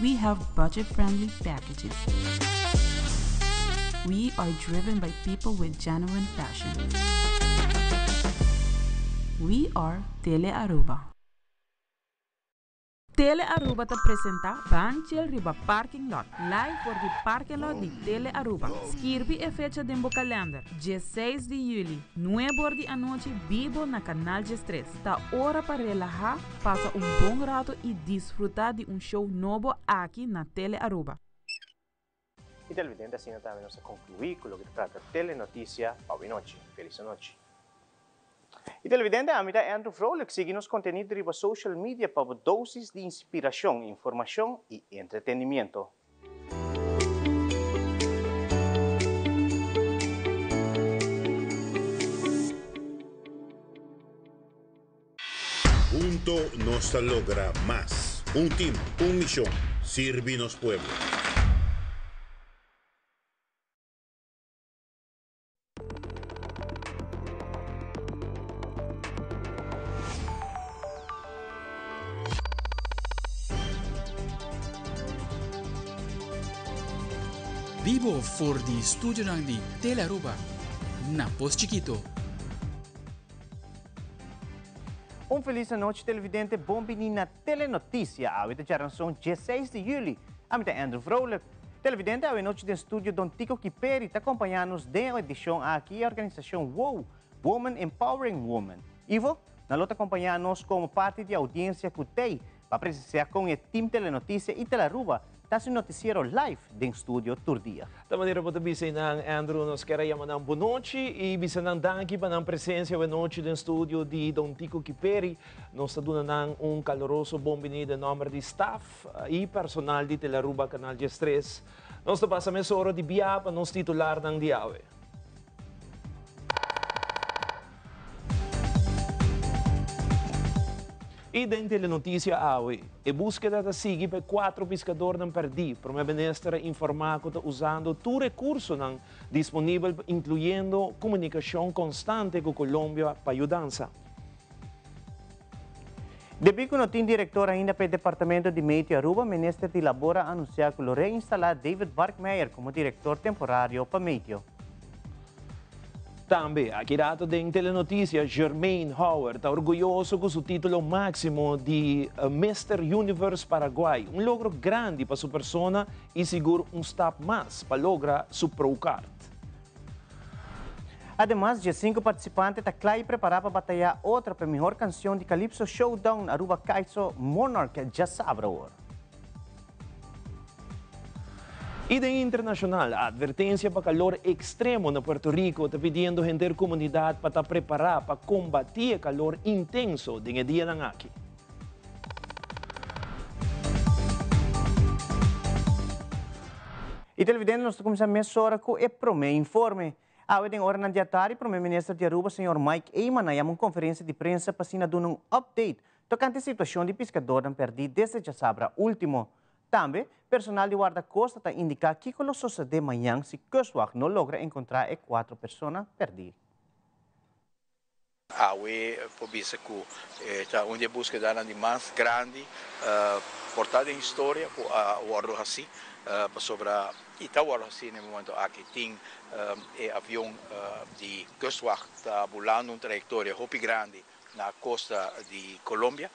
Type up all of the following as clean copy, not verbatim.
We have budget-friendly packages. We are driven by people with genuine passion. We are Tele Aruba. Tele Aruba te presenta Banchel Riba Parking Lot, live por di parking lot di Tele Aruba. Scrivi e fecha de calendar, 16 de julho, 9 da noite, vivo na Canal G3. Tá hora para relaxar, passa bom rato e desfrutar de show novo aqui na Tele Aruba. E televidente, assim também nós concluímos com o que trata Telenotícia para noite. Feliz noite. E televidente, a mim é Andrew Froelich, siga-nos conteúdo riba social media para doses de inspiração, informação e entretenimento. Junto nos logra más. Un team, un misión. Sirvinos pueblo. Vivo for di studio di Tele Aruba, na Post Chiquito. Feliz noite, televidente. Bom menino na Telenotícia. A vida já são 16 de julho. A mim é Andrew Froelich. Televidente, a noite do estúdio Don Tico Kiperi está acompanhando-nos da edição aqui a organização WOW, Women Empowering Women. Ivo, na luta acompanhando-nos como parte da audiência que tem para presenciar com o time Telenotícia e Tele Aruba. Está um noticiero live do estúdio Turdia. Da maneira que você ng Andrew, nós queremos uma boa noite e bisa ng danki para a presença da noite do estúdio de Don Tico Kiperi. Nós estamos dando caloroso bom-vindo em nome de staff e personal de Tele Aruba Canal G3. Nós passamos a hora de biar para nós titular ng diawe. E da Telenotícia AWE, a búsqueda da sigue para 4 pescadores não perdi, para o ministro informar que está usando todo recurso disponível, incluindo comunicação constante com Colômbia para ajudança. Depois que não tem diretor ainda para o Departamento de Meio Aruba, o ministro de Labora anunciou que ele reinstalar David Barkmeyer como diretor temporário para Meio. Também, aqui dado da Telenotícia, Jermaine Howard está orgulhoso com o título máximo de Mr. Universe Paraguay, logro grande para sua persona e seguro step mais para lograr seu pro-card. Además, de 5 participantes está claro preparado para batalhar outra para a melhor canção de Calypso Showdown Aruba Kaiso Monarch já sabe agora. E da internacional, a advertência para calor extremo na Puerto Rico está pedindo a gente comunidade para estar preparada para combater o calor intenso de dia ng aqui. E televidente, nós começamos a hora com o primeiro informe. A hora na dia tarde, o primeiro-ministro de Aruba, Sr. Mike Eyman, na uma conferência de prensa para dar um update tocante a situação de pescador não perdido desde já sabra último. Também, personal de guarda-costa está indicando que o suceder amanhã se Coastwalk não logra encontrar 4 pessoas perdidas. We pobisa que onde busca dar de mais grande portada em história o wardo assim sobre ita wardo assim no momento aqui tem avião de Coastwalk está volando uma trajetória hopi grande na costa de Colômbia,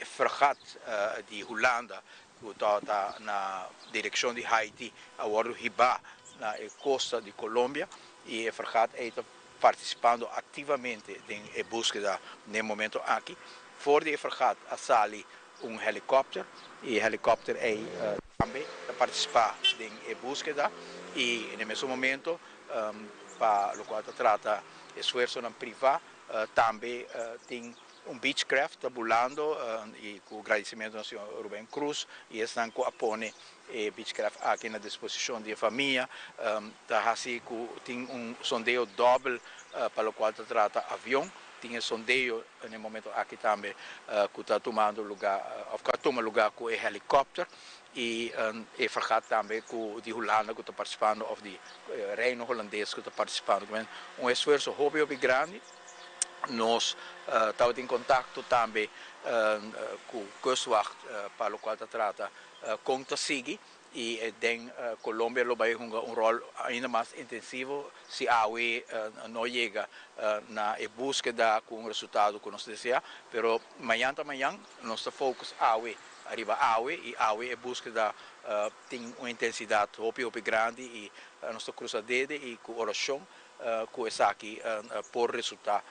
fragata de Holanda está na direção de Haiti, a wardo Hiba na costa de Colômbia e a fragata está participando ativamente na busca no momento aqui. Fora da fragata sale helicóptero e o helicóptero também participa na busca e no mesmo momento para o qual trata esforço na privada também tem Beechcraft volando e com o agradecimento ao senhor Rubén Cruz e estão com apoio Beechcraft aqui na disposição da família tá assim tem sondeio doble para o qual trata avião tinha sondeio no momento aqui também que está tomando lugar toma lugar com o helicóptero e fragata também com de Holanda que está participando ou de reino holandês que está participando esforço hobby grande nós estamos em contato também com o Kustwacht, para o qual trata com Tasigi, e em Colômbia vai jogar rol ainda mais intensivo se a AUE não chega na búsqueda com o resultado que nós desejamos, mas amanhã nosso foco é AUE, arriba AUE, e AUE búsqueda tem uma intensidade muito grande, e nossa cruzadeira e com oração com essa aqui por resultado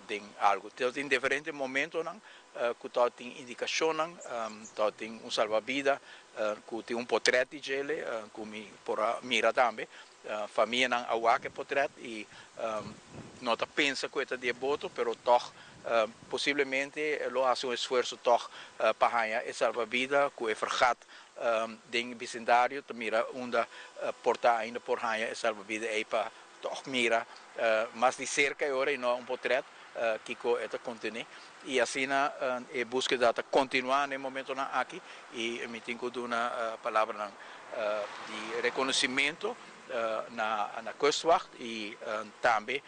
de algo. Então, em diferentes momentos, que tem indicação, tem salva-vida, que tem portrait de ele, que me por mira também, família não há que portrait, e não pensa que é de voto, mas toch possivelmente lo hace esforço toch para ganhar salva-vida, que é vergat de vecindário, mira onde porta ainda por ganhar salva-vida é para toch mira mas de cerca agora e não portrait que é contém, e assim a búsqueda continuar no momento aqui, e me tenho de uma palavra de reconhecimento na Kustwacht, e também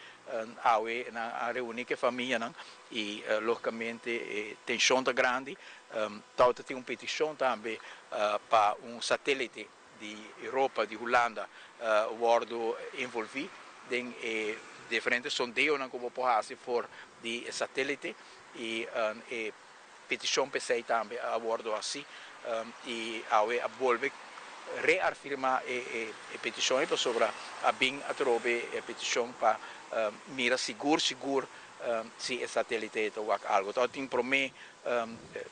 na reunir com a família, e logicamente tensão grande, tem uma petição também para satélite de Europa, de Holanda, worden envolvido em diferentes sondeios que vou fazer por de satélite, e petição PC também a bordo assim, e a volver reafirmar a petição sobre a bem a trobe a petição para mira seguro se o satélite ou algo. Então tem para mim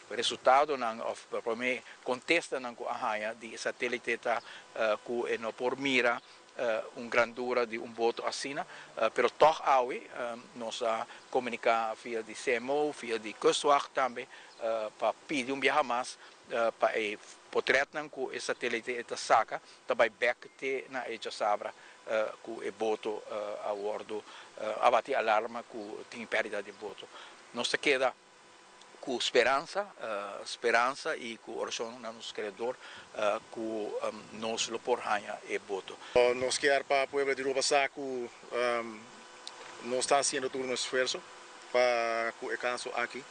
resultado ou para mim contesta que a de satélite que não por mira grandura de voto assim, pero toch aui nós comunicar via de CMO, via de Kustwacht também para pedir viaje mais para portrait que o satélite está saca, também back te na eja sabra que o voto a bordo abate alarma que tem perda de voto. Nós queda com esperança e com oração no nosso Criador, que nós lo por ganhar e voto. Nós queremos para o povo de Rubasaco, nós estamos fazendo todo um esforço para o caso aqui.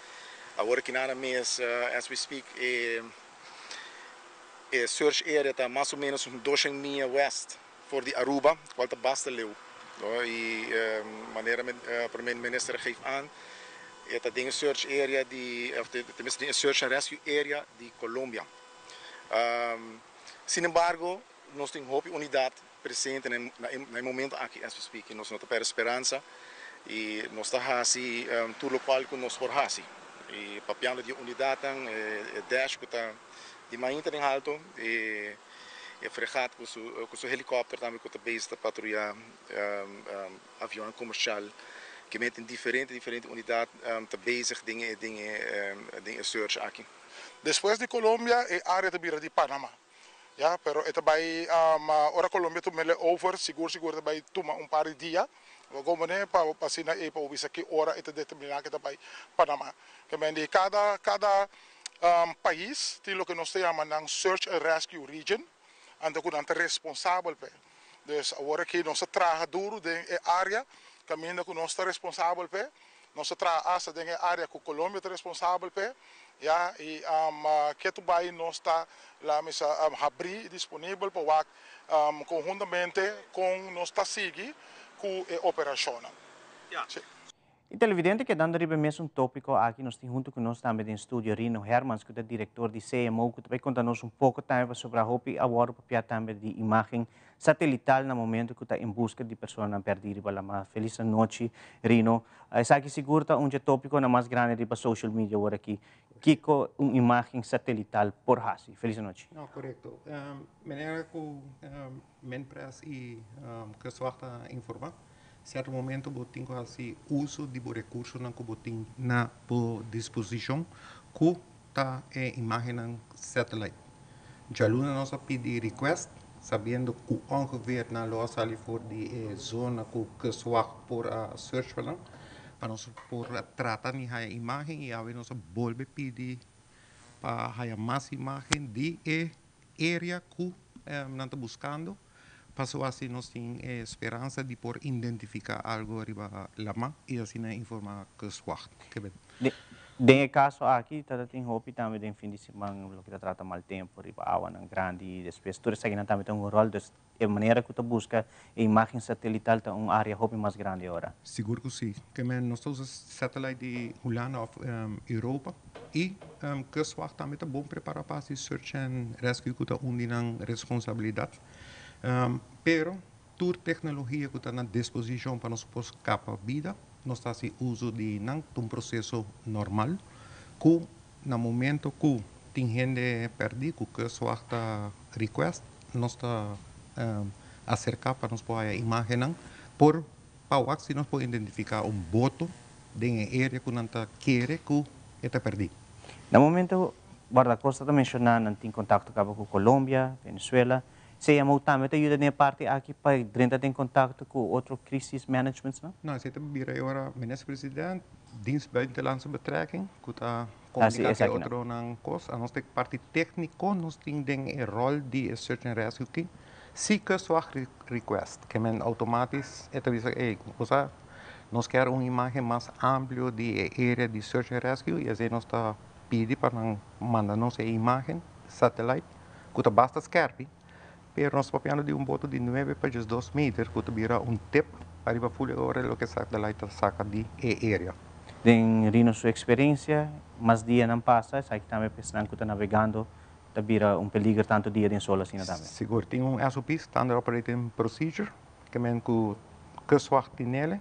Agora que nada mais, as we speak, a search area está mais ou menos 200 milhas west for de Aruba, qual está basta leu. E maneira para o ministro geeft aan. Esta é uma search area tenminste een search and rescue area de Colômbia. Sin embargo, nós temos uma unidade presente no momento aqui, as we speak. Nós não temos esperança e nós estamos fazendo tudo o qual nós podemos fazer. E papiando de unidade, dash que está de manhã em alto, e fregat com seu helicóptero também que está base para patrulhar avião comercial. Que met diferente unidades te bezig dingen search aqui. Después de Colombia, é área de Panamá. Ja, pero ito bay ora Colombia tumele over siguro bay tuma par de dias. Como né para pasina e para ubisa que hora ito determinar que bay Panamá. Que de cada país tem lo que nós chamamos ng search and rescue region. Ando ko nante responsável pe. Dus agora que nós trabalha duro de área caminho que nós está responsável pe, nós trabalhamos em área que a Colômbia está responsável pe, ja, e que tu vai nós está lá mesa abrir disponível para conjuntamente com nós está seguir com a operação. Yeah. E televidente que dando ribe mesmo tópico aqui nós temos junto conosco também em estúdio Rino Hermans, que é diretor de CMO, que vai contar-nos pouco também sobre a hopi agora para também de imagem satelital no momento que está em busca de pessoas perdidas. Mas feliz noite, Rino. Essa aqui seguro tá tópico na mais grande de social media agora aqui. Que é uma imagem satelital por hasi. Feliz noite. Não, correto. Maneira que Menpres e Kustwacht informa. Certo momento botin ko assim uso de recursos na ko botin na po disposição ko ta imagem ng satellite. Jaluna nossa pedir request sabendo que ongeveer na loas ali for de zona ko Kustwacht por a search para nós por tratar ni a imagem e ave nossa volve pedir para haya mais imagem de area que nanta buscando Paso así nos tiene esperanza de por identificar algo arriba la ma y así nos informa que es wacht. De caso aqui, tá tem roupa também tem fim de semana, lo que tá trata mal tempo, riba awa ng grande, depois tudo isso aqui também tem rol, de maneira que tu busca a imagem satelital tá área roupa mais grande agora. Seguro que sim. Que nós temos satélite de Holanda of Europa e que es wacht também tá bom preparar para esse search and rescue que tá undinan responsabilidade. Pero toda tecnologia que está na disposição para nós poder capa vida, nós está se uso de um processo normal, que no momento que tem gente perdido, que só está request, nós está acercar para nós poder imaginar por para se nós podemos identificar voto de área que não está quer que está perdido. No momento, Guarda Costa está mencionando que tem contato com Colômbia, Venezuela. Se chamou também, te ajuda na parte aqui para dentro tem contato com outro crisis management, não? Não, você tem que agora minister-president, dienst buitenlandse betrekking, que está comunicando com outro não coisa. A nossa parte técnica, nós temos a rol de search and rescue aqui. Se que só request, que men automatisch, nós queremos uma imagem mais ampla de área de search and rescue e assim nós está pedindo para mandar nossa imagem satélite, que basta scarpe. Pero nós papiando de boto de 9 para 2 metros, que vira tip, para fulha agora o que satélite saca de área. Den Rino sua experiência, mas dia não passa, sai que também pensando que está navegando, está vira peligro tanto dia em solo assim também. Seguro, tem SOP, Standard Operating Procedure, que men que sorte nele,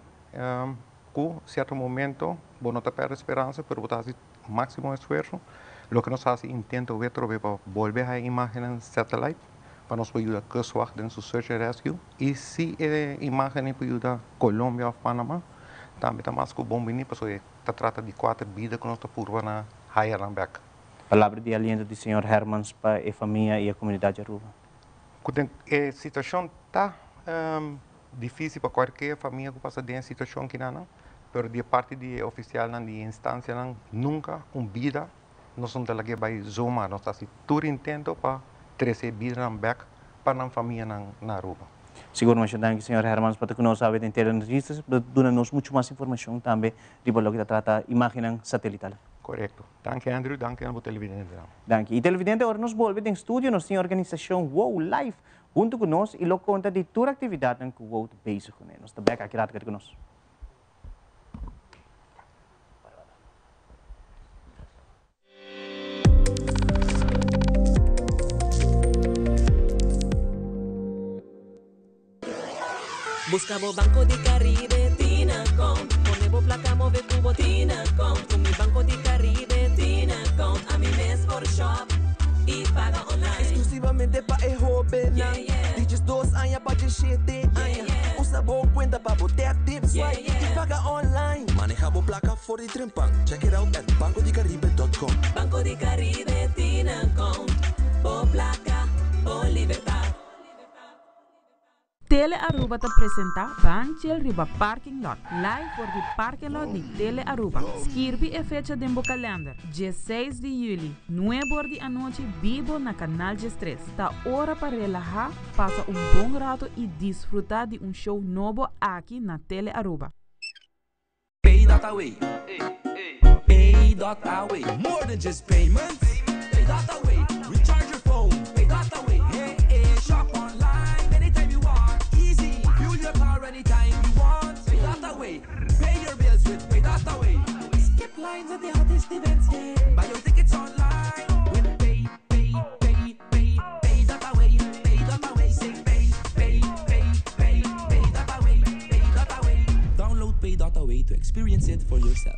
que certo momento, bom não está perdendo esperança, pero botar máximo esforço, lo que nós fazemos intento ver para volver a imagem satélite, para nós ajudar a suar dentro do search and rescue. E se a imagem para ajudar Colômbia ou Panamá, também está mais que bom venir, porque está trata de 4 vidas que nós está por na Highland Back. Palavra de aliento do Sr. Hermans para a família e a comunidade Aruba. A situação está difícil para qualquer família que passa dentro da situação que não, mas de parte de oficial de instância nunca vida nós não temos que vai zomar, nós está tudo intento para trazer vida back para a família na Aruba. Seguro, mas danke, Sr. Hermans, para que nós sabemos inteiro notícias, dando-nos muito mais informação também de lo que trata imagem satelital. Correto. Danke, Andrew. Danke ao televidente. Danke. E televidente, agora nos volve em estúdio, nós temos a organização WOW Live, junto conosco, e lo conta de toda a atividade que o WOW está bezig com. Nós estamos aqui rápido conosco. Buscamos Banco de Caribe, Tinacom. Ponemos placa, move cubo, Tinacom. Con mi Banco de Caribe, Tinacom. A mi mes por shop y paga online. Exclusivamente para el joven. Dices 2 años para 17 años. Usa boa cuenta para botar tips y paga online. Manejamos placa for the Trempan. Check it out at bancodecaribe.com. Banco de Caribe, Tinacom. Por placa, por libertad. Tele Aruba te presenta Banchel Riba Parking Lot, live por the parking lot de Tele Aruba. Scrivi e fecha dentro calendar, dia 6 de julho, 9 da noite, vivo na canal G3. Tá hora para relaxar, passa bom rato e desfrutar de show novo aqui na Tele Aruba. Pay.away. Pay.away. More than just payments. Pay.away. Recharge your phone. Pay.away. Hey, shop online anytime you want. Easy. Fuel your car anytime you want. Pay.away. Pay your bills with Pay.away. Skip lines at the hottest events. Buy your tickets online with Pay.away. Pay.away. Say Pay.away. Pay.away. Download Pay.away to experience it for yourself.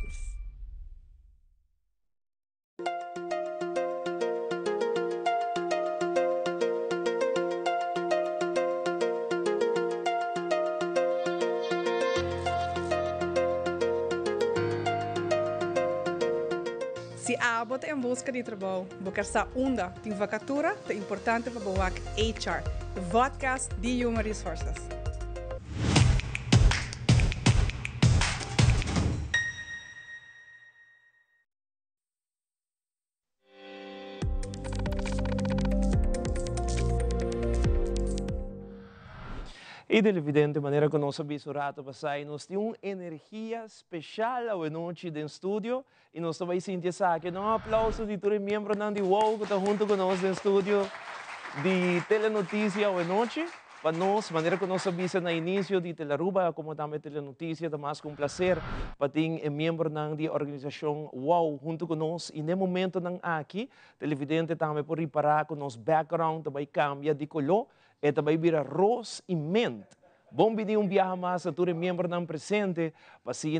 Se abot em busca de trabalho, buscar sa onda, tem vacatura, é importante para boak HR, the podcast de Human Resources. E televidente, maneira que nós sabemos rato passar, nós temos uma energia especial à noite dentro do estúdio e nós também sentimos que um aplauso de todos os membros da UOL que estão junto conosco dentro do estúdio de Telenotícia à noite. Para nós, maneira que nós sabemos no início de Telearuba, como também Telenotícia, é mais um prazer para ter membro da organização UOL junto conosco. E no momento aqui, televidente também por reparar que o nosso background também cambia de color. E também vira rosa e mente. Bom pedir viagem mais a todos os membros não presentes, para assim,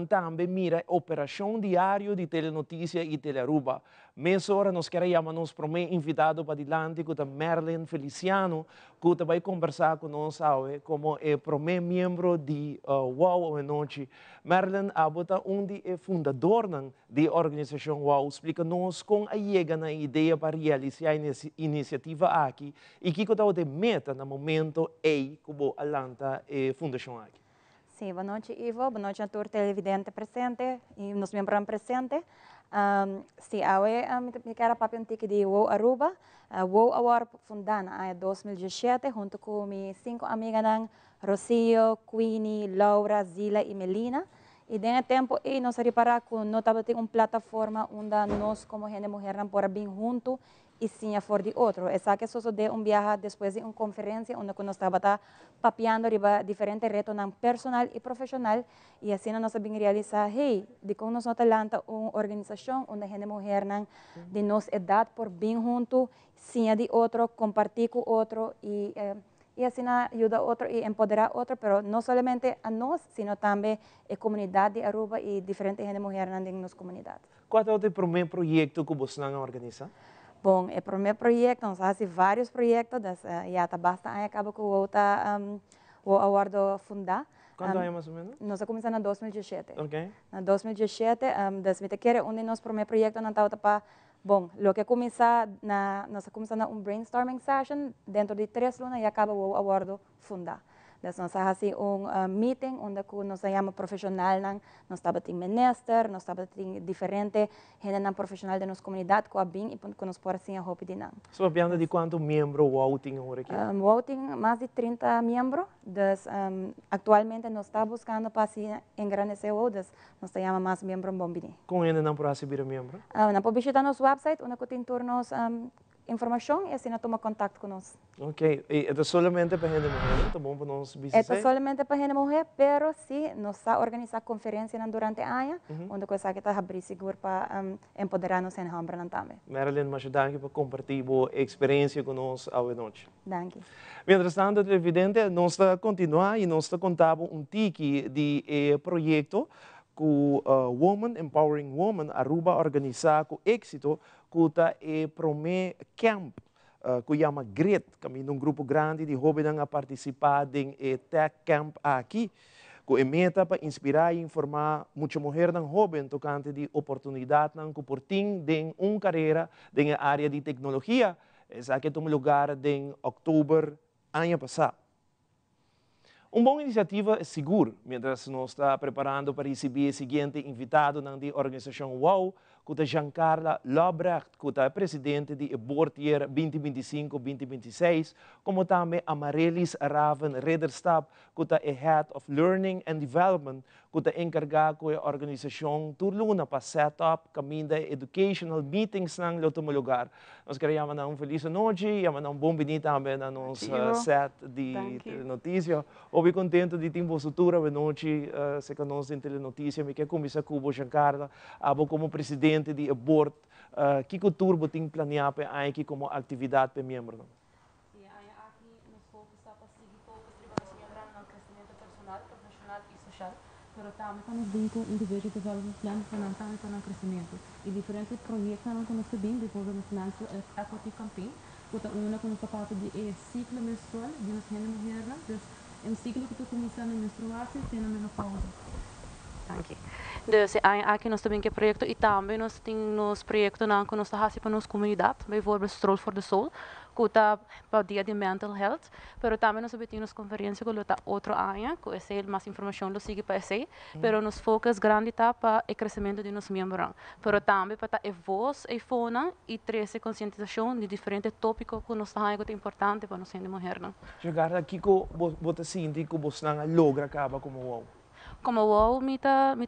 também mira a operação diária de Telenotícia e Telearuba. Nessa hora, nós queremos chamar nosso primeiro invitado para adiante, que é Merlin Feliciano, que vai conversar conosco como é o primeiro membro de UOL à noite. Merlin é fundador da organização UOL. Explica-nos como chega na ideia para realizar a iniciativa aqui e que está de meta no momento que alanta a fundação aqui. Sim, boa noite, Ivo. Boa noite a todos os televidentes presentes e os membros presentes. Sim, eu quero participar de UOL Aruba. UOL Award fundada em 2017, junto com minhas 5 amigas, Rocio, Queenie, Laura, Zila e Melina. E dentro tempo, nós reparamos que nós temos uma plataforma onde nós, como gente mulher, podemos vir juntos e sim a for de outro. Essa que só de viaje depois de uma conferência onde nós estávamos papeando diferentes retos personal e profissional e assim nós sabemos realizar, de como nós lançamos uma organização onde a gente mulher de nossa idade por vir junto, sim a de outro, compartir com outro e assim ajuda outro e empoderar outro, pero não somente a nós, sino também a comunidade de Aruba e diferentes gente mulher na nossa comunidade. Qual é o primeiro projeto que você organiza? Bom, o primeiro projeto, nós fazemos vários projetos, já está bastante, acaba com o Award fundar. Quando é mais ou menos? Nós começamos em 2017. Ok. Em 2017, onde nosso primeiro projeto não estava para... Bom, o que nós começamos um brainstorming session, dentro de 3 lunas, e acaba o Award fundar. Nós fazemos meeting onde nós chamamos profissional, nós estamos em minister, nós estamos em diferentes gente profissional da nossa comunidade que vêm e que nós podemos assim a roupa de nós. Você sabe de quantos membros o UOL tem agora aqui? O UOL tem mais de 30 membros. Atualmente nós estamos buscando para assim, engrandecer o UOL, nós chamamos mais membros bombini. Com ele não pode ser membro? Não pode visitar nosso website, onde tem turnos informação e assim não toma contato conosco. Ok, e é somente para gente mulher, tá bom para nós visitar? É somente para gente mulher, pero sim, nós organizamos conferências durante o ano, onde nós está abrir seguro para empoderar-nos em Hambra também. Marilyn, mas danke por compartilhar a experiência conosco hoje noite. Danke. Mientras tanto, evidente, nós está continuar e nós está contando tique de projeto que Women Empowering Women Aruba organiza com êxito que é prome camp que chama GREAT, que é um grupo grande de jovens a participar em Tech Camp aqui, que é meta para inspirar e informar muitas mulheres jovens tocante de oportunidade que por tem em uma carreira na área de tecnologia. Essa aqui é um lugar em outubro ano passado. Uma boa iniciativa é seguro, mientras nós está preparando para receber o seguinte invitado da organização UOL, que é Jean-Carla Lobrecht, que é presidente de Bortier 2025-2026, como também Amarelis Raven Rederstab, que é Head of Learning and Development, que é encarregado com a organização turluna para set-up caminho de educational meetings ng outro lugar. Nós queremos dar uma feliz noite e um bom bem também na nossa set de Telenotícia. Estou contente de ter você toda a noite se conosco em Telenotícia. Me quero começar com o Jean-Carla, como presidente de Abort. Que turbo tem planeado aqui como atividade para membros? Aqui nos focos está para seguir focos de no crescimento personal, profissional e social. Pero também estamos bem com o Individual Development Plan para o crescimento. E diferentes projetos que nós temos, depois nós lançamos a Equity Campaign, que é uma que nós parte de ciclo menstrual de nós mulheres. Um ciclo que está começando a menstruar-se e tem a menopausa. Danke. Dus aqui nós também que projeto e também nós temos projeto na que nós está para nossa comunidade, bijvoorbeeld Stroll for the Soul, que está para o dia de mental health, pero também nós temos conferência que está outro ano, que é mais informação lo sigue para esse, pero nos focus grande está para o crescimento de nossos membros, pero também para a voz e fona e trazer conscientização de diferentes tópicos que nós está que é importante para nós ser mulher, não? Chegar aqui com você sente que você não logra acabar como wow. Como eu me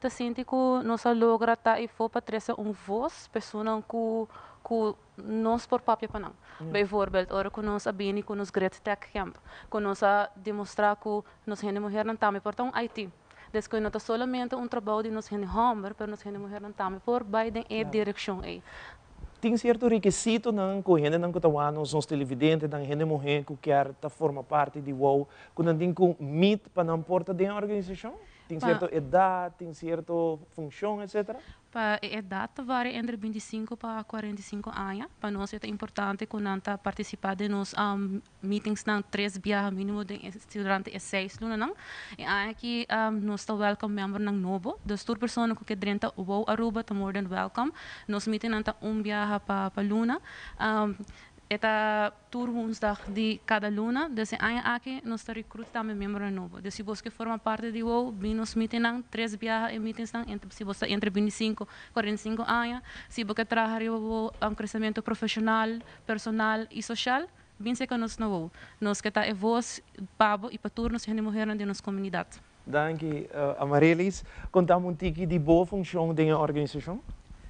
sinto que nós logra tá e for para trazer voz, pessoa que nós por papel para não. Bijvoorbeeld, ora que nós abini que nós Great Tech Camp, que nós demonstrar que nós gente mulher não também por tão IT. Desde que não é somente trabalho de nós gente homem, mas nós gente mulher não também por Biden e direção aí. Tem certo requisito não que gente não está nos televidentes, não gente mulher que quer formar parte de WOW, que não tem que meet para não porta de uma organização? Tem certa idade, tem certa função, etc. Para a idade varia entre 25 para 45 anos. Para nós é importante que nós participar de nos meetings na 3 dias mínimo durante 6 lunas. E aqui nós está welcome member ng novo. Dus tour persona que drenta wow Aruba tá more than welcome. Nos meeting nanta viaje para luna. Eta tour woensdag de cada luna, dus aqui nós está recruit também membro novo. Dus se você forma parte de WOW, bem nos meeting nang 3 viagens e meetings nang se você entre 25 e 45 anos, se você trabalha crescimento profissional, personal e social, bem se que nós não WOW. Nós que tá voz, pabo e para tour nós gente mulher na nossa comunidade. Danke, Amarilis. Contamos um pouquinho de boa função da organização?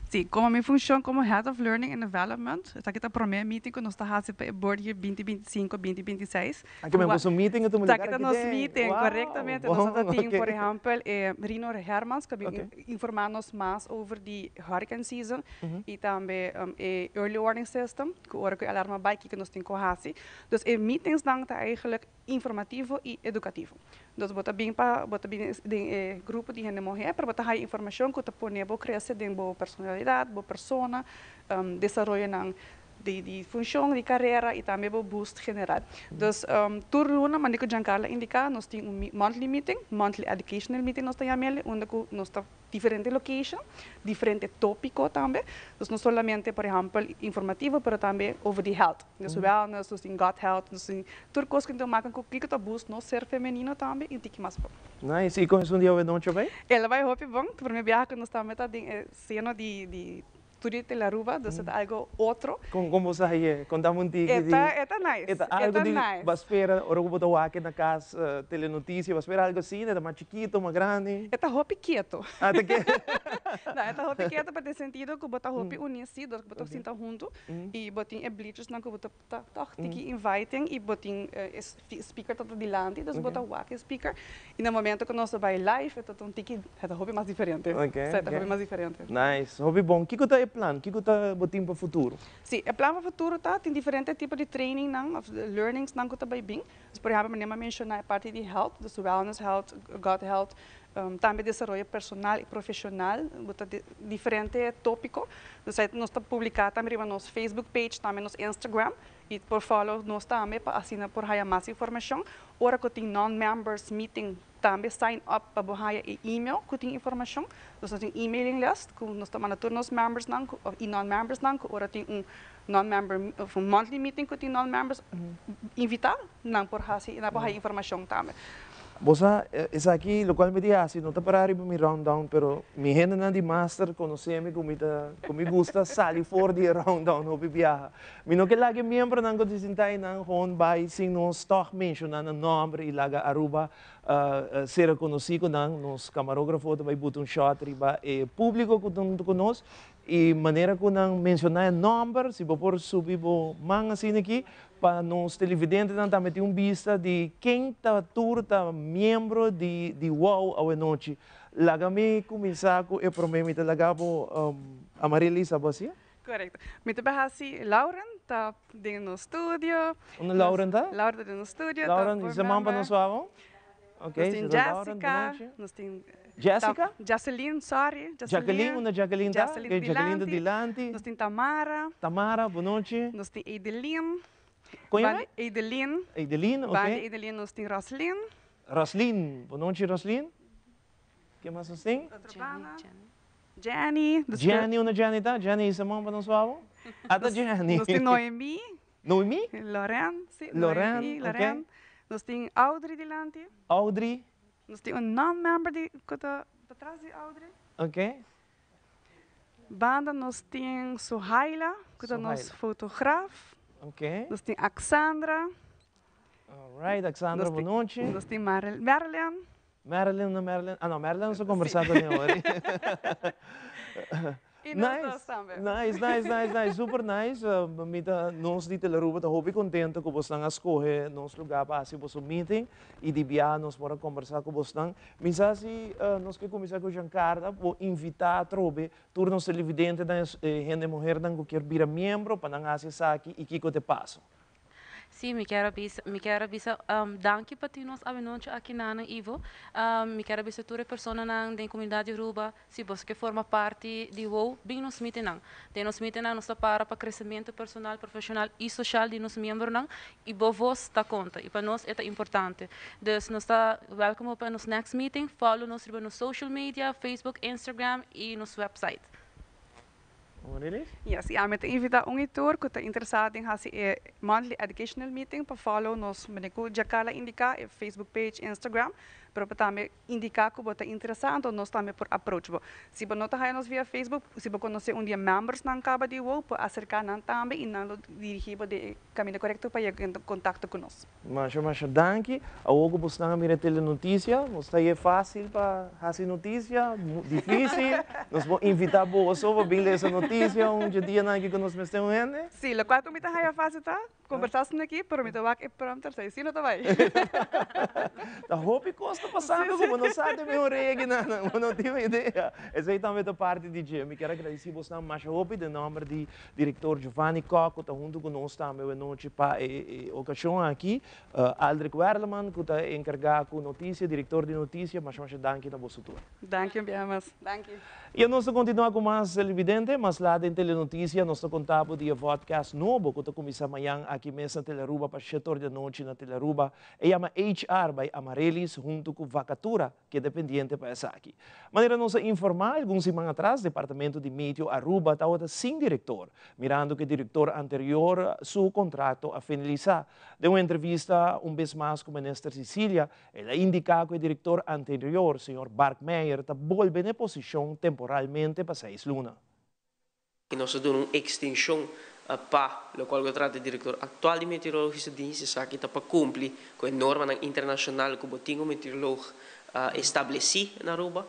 Sim, como minha função como Head of Learning and Development, está aqui a primeira meeting que nós estamos fazendo para o board year 2025-2026. Aqui mesmo um meeting que está aqui a nossa meeting, corretamente. Nós temos, por exemplo, Rino Hermans, que vai informar-nos mais sobre a hurricane season e também o Early Warning System, que agora que alarma bike que nós temos que fazer. Então, meetings são eigenlijk informativo e educativo. Então, bota bem para grupo de gente mulher para botar informação que pode crescer de boa personalidade, boa persona, desenvolver de função de carreira e também o boost general. Então, turno mas que Giancarlo indica, nós temos monthly meeting, monthly educational meeting nós temos onde nós temos diferente location, diferente tópico também. Então, não somente, por exemplo, informativo, mas também over the health. Então, wellness, nós temos gut health, nós temos tudo coisa que então marcam que que boost no ser feminino também e tem mais bom. Nice. E com isso um dia eu não bem? Ela vai hope bom, para mim viajar que nós estamos cena de Turite la Aruba, dus het algo outro. Como você aí, contamos um pouquinho. Eta nice. Eta algo de vas espera, ora que botar aqui na casa telenotícia, vas espera algo assim, né, mais chiquito, mais grande. Eta hopi quieto. Ah, tá quieto. Não, eta hopi quieto para ter sentido que botar hopi unido, que botar sinta junto e botin bleachers na que botar toch tiki inviting e botin speaker tot dilante, dus botar wake speaker. E no momento que nós vai live, eta um tiki, eta hopi mais diferente. Eta hopi mais diferente. Nice. Hopi bom. Que tá o plano? Que tá botin para futuro? Sim, o plano para futuro tá tem diferentes tipos de training não, of learnings não que tá bem bem. Por exemplo, eu mencionar a parte de health, dus wellness health, gut health, também desenvolvimento personal e profissional, diferente tópico. Nós estamos publicando também no nosso Facebook page, também no Instagram e por follow nós também para assinar por mais informação. Ora que tem non-members meeting também sign up para bohaya e-mail que tem informação. Nós temos emailing list que nós estamos na turnos members não e non-members não. Ora tem non-member monthly meeting que tem non-members invitar não por fazer na bohaya informação também. Bosa, es aquí, lo cual me dice así, no te parar para mi round down, pero mi gente de master conoceme como me gusta salir fuera de round down, no viaja. Mi no que lagi miembro ng ko disintay ng hon by sing no stock mention na nombre y laga Aruba ser conocido ng nos camarógrafo to by button shot riba público ko nos e maneira ko nang mencionar number si por subir bo mga siniki para nos televidentes não também tem vista de quem está turta membro de WOW a noite. Lagami começar com o problema de lagabo Amarilis a você? Correto. Muito bem, assim, Lauren está no estúdio. Lauren tá? Lauren está no estúdio. Lauren, você mamba no suavo? Ok. Nós temos Jessica. Nós temos Jessica? Jacqueline, sorry. Jacqueline tá? Jacqueline Dilante. Nós temos Tamara. Tamara, boa noite. Nós temos Edeline. Conhece? Edeline. Edeline, ok. Edeline, nós temos Roslyn. Roslyn, boa noite, Roslyn. Quem mais nós tem? Jenny. Jenny, uma Jenny tá? Jenny, isso é mão para nós falar? Ada Jenny. Nós temos Noemi. Noemi? Loren. Loren, Noemi, ok. Loren. Nós temos Audrey delante. Audrey. Nós temos non-member que está atrás de Audrey. Ok. Banda nós temos Suhaila, que é nosso fotógrafo. Ok. Nós temos Alexandra. Alright, Alexandra, boa noite. Nós temos Marilyn. Marilyn. Ah, não, Marilyn não sou conversado nem hoje. E nós também. Nice, super nice. Nós de Teleruba estamos bem contentes que vocês estão escolher nosso lugar para fazer o meeting e de viagem nós vamos conversar com vocês. Mas assim, nós queremos começar com o Giancarlo, vou invitar a trobe, turnos televidentes, gente mulher que quer vir membro para não acessar aqui e que te passo. Sim, me quero avisar, danke para nós a noite aqui na Ivo. Me quero avisar toda pessoa na comunidade Aruba, se você forma parte de WOW, bem nos meeting não. Tem nos meeting não, nós para crescimento personal, profissional e social de nos membros não, e vos está conta. E para nós é importante. Então, nós está welcome para nos next meeting, follow nos no social media, Facebook, Instagram e nos website. Yes, ja, met invita tour que está interessado em fazer monthly educational meeting para follow nos meneku Jakala indica Facebook page, Instagram, para também indicar que você está interessado, nós também por approach. Se você não está nos via Facebook, se você conhece dia members na caba de WOW, para acercar nan também e não dirigir de caminho correto para ir em contato com nós. Mas danke. A hoje você está a mirar telenotícia, você é fácil para fazer notícia, difícil. Nós vamos invitar você para vir ler essa notícia dia na que nós estamos vendo. Sim, lo qual me está fácil tá? Conversar aqui, pero me toca que pronto, sim, não vai. Da roupa costa passando, como não sabe meu reggae, não tenho ideia. Essa aí também é parte de dia. Me quero agradecer você na mais roupa de nome de diretor Giovanni Coco, está junto conosco também a noite para a ocasião aqui. Aldrich Werleman, que está encarregado com notícia, diretor de notícia, mas danke na vossa tour. Danke, Biamas. Danke. E nós continuamos com mais televidente, mas lá em telenotícia, nós contamos de podcast novo, que começa amanhã aqui mesmo na Teleruba, para 7 da noite na Teleruba. E chama HR by Amarelis, junto com Vacatura, que é dependente para essa aqui. Maneira nós informar, alguns semanas atrás, o Departamento de Medio Aruba estava sem diretor, mirando que o diretor anterior, seu contrato a finalizar. De uma entrevista, vez mais com o ministro Cecília, ela indica que o diretor anterior, o Sr. Bart Meyer, está voltando em posição temporalmente para 6 lunas. Que nós damos uma extensão para o qual eu trato de diretor atual de meteorologia de ciências aqui para cumprir com a norma internacional que o botinho meteorológico estabelecido na Aruba,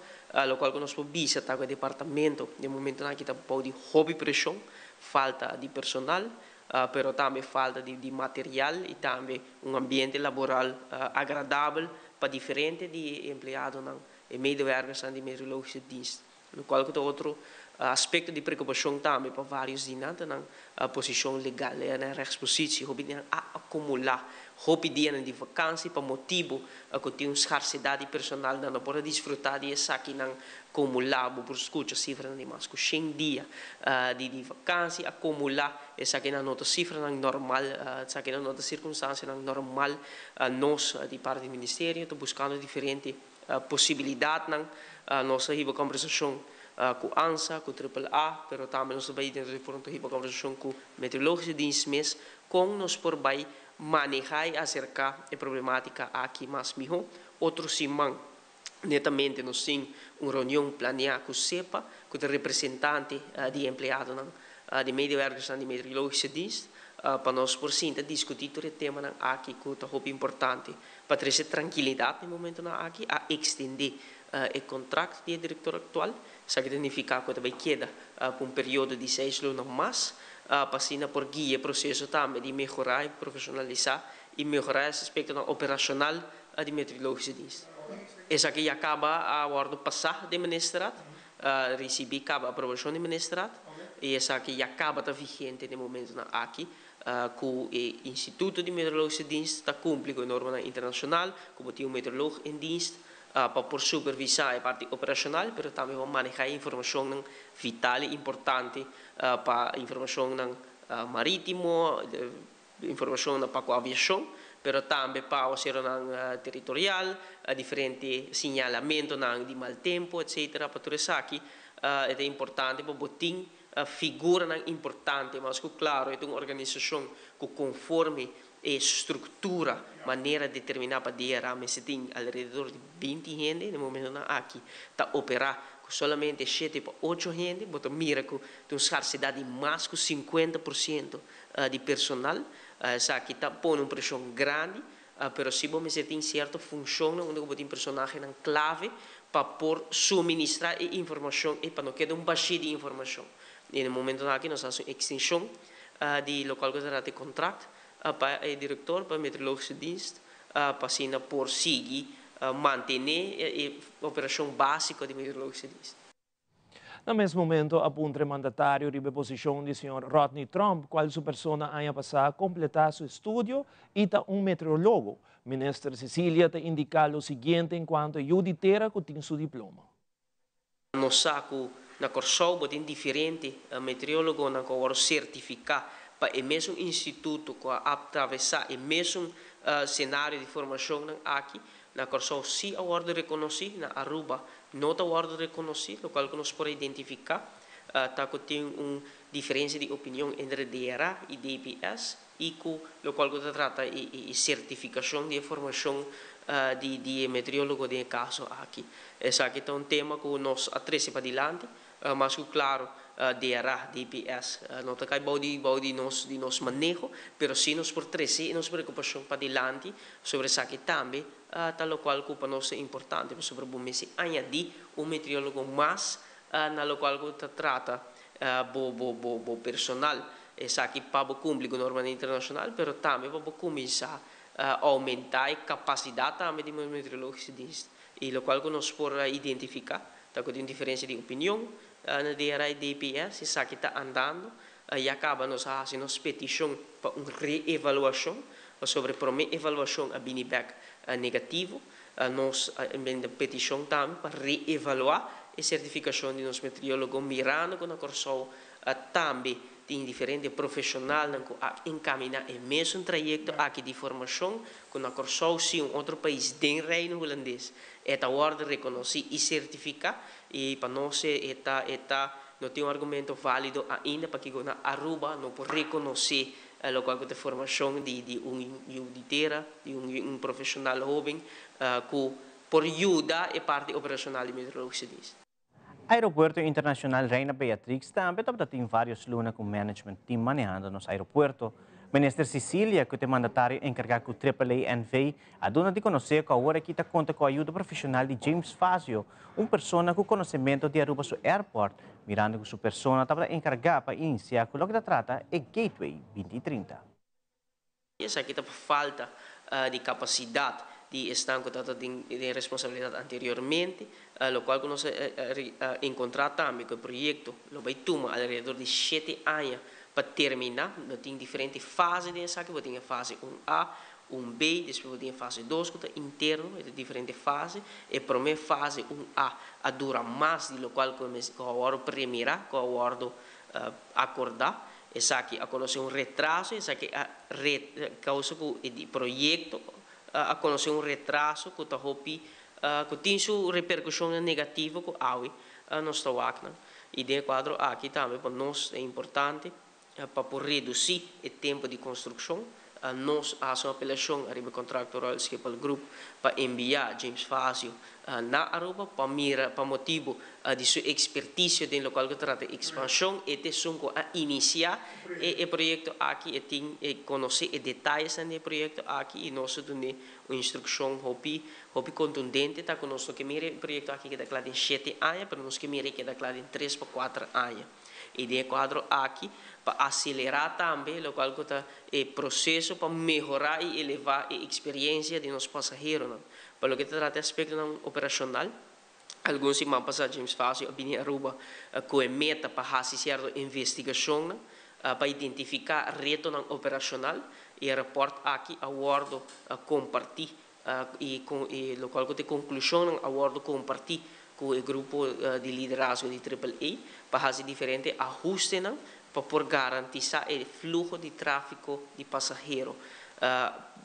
o qual nós podemos visitar o departamento de momento aqui está de hobby pressão, falta de personal, pero também falta de material e também ambiente laboral agradável para diferente de empregados e medewerkers de meteorologische dienst. O qual é outro aspecto de preocupação também para vários dinantes na posição legal, na rechtspositie, hobby acumular, hobby de vakantie para motivo que tem uma escassidade personal, não pode desfrutar de essa aqui não acumular, por escuta cifra de mais que 100 dias de vakantie, acumular essa aqui na nota cifra não normal, essa aqui na nota circunstância não normal, nós de parte do ministério estamos buscando diferentes possibilidades, nossa conversação com ANSA, com AAA, pero também nós também temos uma conversação com meteorologia de mês, com nós por vai manejar acerca da problemática aqui mais melhor. Outro semana, netamente nós temos uma reunião planeada com o CEPA, com o representante de empregado de medewerkers de meteorologische dienst, para nós por sim discutir todo o tema aqui que é muito importante para trazer tranquilidade no momento aqui, a estender o contrato do diretor atual. Isso significa que também queda por período de 6 lunas mais, para por guia o processo também de melhorar e profissionalizar e melhorar esse aspecto operacional de meteorologia de dienst. Isso aqui acaba a ordem passar do ministrado, recebi acaba a aprovação do ministrado, e isso aqui acaba a vigente no momento aqui, com o Instituto de Meteorologia de Dienst está cumprindo com a norma internacional, como tem um meteorólogo em dienst, para por supervisar a parte operacional, mas também para manejar informação vital e importante para informação marítimo, informação para a aviação, pero também para o ser territorial, diferente signalamento de mal tempo, etc. Para tudo isso aqui é importante para botar figura importante, mas claro, é uma organização que conforme a estrutura, maneira determinada para dia, mas se tem ao redor de 20 gente no momento aqui, está operar solamente 7 para 8 gente, bota mira que tem escassidade de mais que 50% de personal, aqui está pondo uma pressão grande, pero se você tem certa função, onde você tem personagem clave para por suministrar informação e para não quedar baixo de informação. E no momento aqui nós fazemos extensão de local que será de contrato para o diretor, para o meteorológico dienst, para por seguir manter a operação básica de meteorológico dienst. No mesmo momento, apunta o mandatário de posição do senhor Rodney Trump, qual sua persona haya passado a completar seu estudo e meteorólogo. Ministra Cecília te indica o seguinte enquanto juditera que tem seu diploma. No saco, na Corsol, tem diferente meteorólogo na qual certificar para o mesmo instituto que atravessar o mesmo cenário de formação aqui. Na Corsol, se a ordem reconhecida, na Aruba, não a ordem reconhecida, o qual nós podemos identificar, que tem uma diferença de opinião entre DRA e DPS, e o qual trata a certificação de formação de meteorólogo de caso aqui. Esse aqui é um tema que nós atrece para adiante, mas claro, DRA, DPS, não está cai de nosso manejo, mas sim nós por trazer nossa preocupação para adiante sobre isso aqui também, tal qual para nós é importante, sobre o mês añadir meteorólogo mais na qual trata bo personal, isso aqui para cumprir com a norma internacional, mas também para começar a aumentar a capacidade também de meteorológico dienst, e o qual nós podemos identificar, tá com diferença de opinião na DRA e DPS, isso aqui está andando, e acaba nós fazendo petição para uma reavaliação sobre a primeira avaliação a Biniback negativo, nós a petição também para reavaliar a certificação de nosso meteorólogo mirando com a Corsol também tem diferentes profissionais que encaminhar o mesmo trajeto aqui de formação com a Corsol se outro país do Reino Holandês é a ordem reconhecer e certificar e para nós não tem argumento válido ainda para que na Aruba não pode reconhecer o qual de formação de juditera, de profissional jovem que por ajudar a parte operacional de meteorologia. Aeropuerto Internacional Reina Beatrix também tem vários lunas com management team manejando nos aeroporto. Ministra Cecília, que é mandatário encarregado do AAA-NV, a dona de conhecer que agora aqui conta com a ajuda profissional de James Fazio, uma pessoa com conhecimento de Aruba seu airport, mirando que sua pessoa estava encarregada para iniciar com o que trata é Gateway 2030. Essa aqui está por falta de capacidade de estar de responsabilidade anteriormente, lo qual nós encontramos também que o projeto vai tomar alrededor de 7 anos para terminar. Nós temos diferentes fases dessa aqui, tem a fase 1A, 1B, depois tem a fase 2, que é interno, é diferentes fases, e a primeira fase 1A dura mais do qual a hora primeira, com a hora acordar. Essa aqui a conhecer retraso, essa aqui a causa do projeto a conhecer retraso que está que tem sua repercussão negativa que há nós está e de quadro aqui também para nós é importante para reduzir o tempo de construção. Nós fazemos uma apelação ao contrato Royal Schiphol Group para enviar James Fazio na Aruba para motivo de sua expertise no local que trata de expansão e de iniciar o projeto aqui e tem conhecer os detalhes do projeto aqui e nós damos uma instrução hobby contundente tá que nós queremos o projeto aqui que está claro em 7 anos, mas nós queremos que está claro em 3 para 4 anos. E de quadro aqui para acelerar também o qual está o processo para melhorar e elevar a experiência de nossos passageiros. Para o que trata de aspecto operacional, alguns irmãos passaram James Fazio a Aruba com a meta para fazer certa investigação para identificar reto operacional e reporte aqui a bordo compartir e o qual tem conclusão a bordo compartir com o grupo de liderazgo de AAA para fazer diferentes ajustes para por garantir o fluxo de tráfego de passageiros.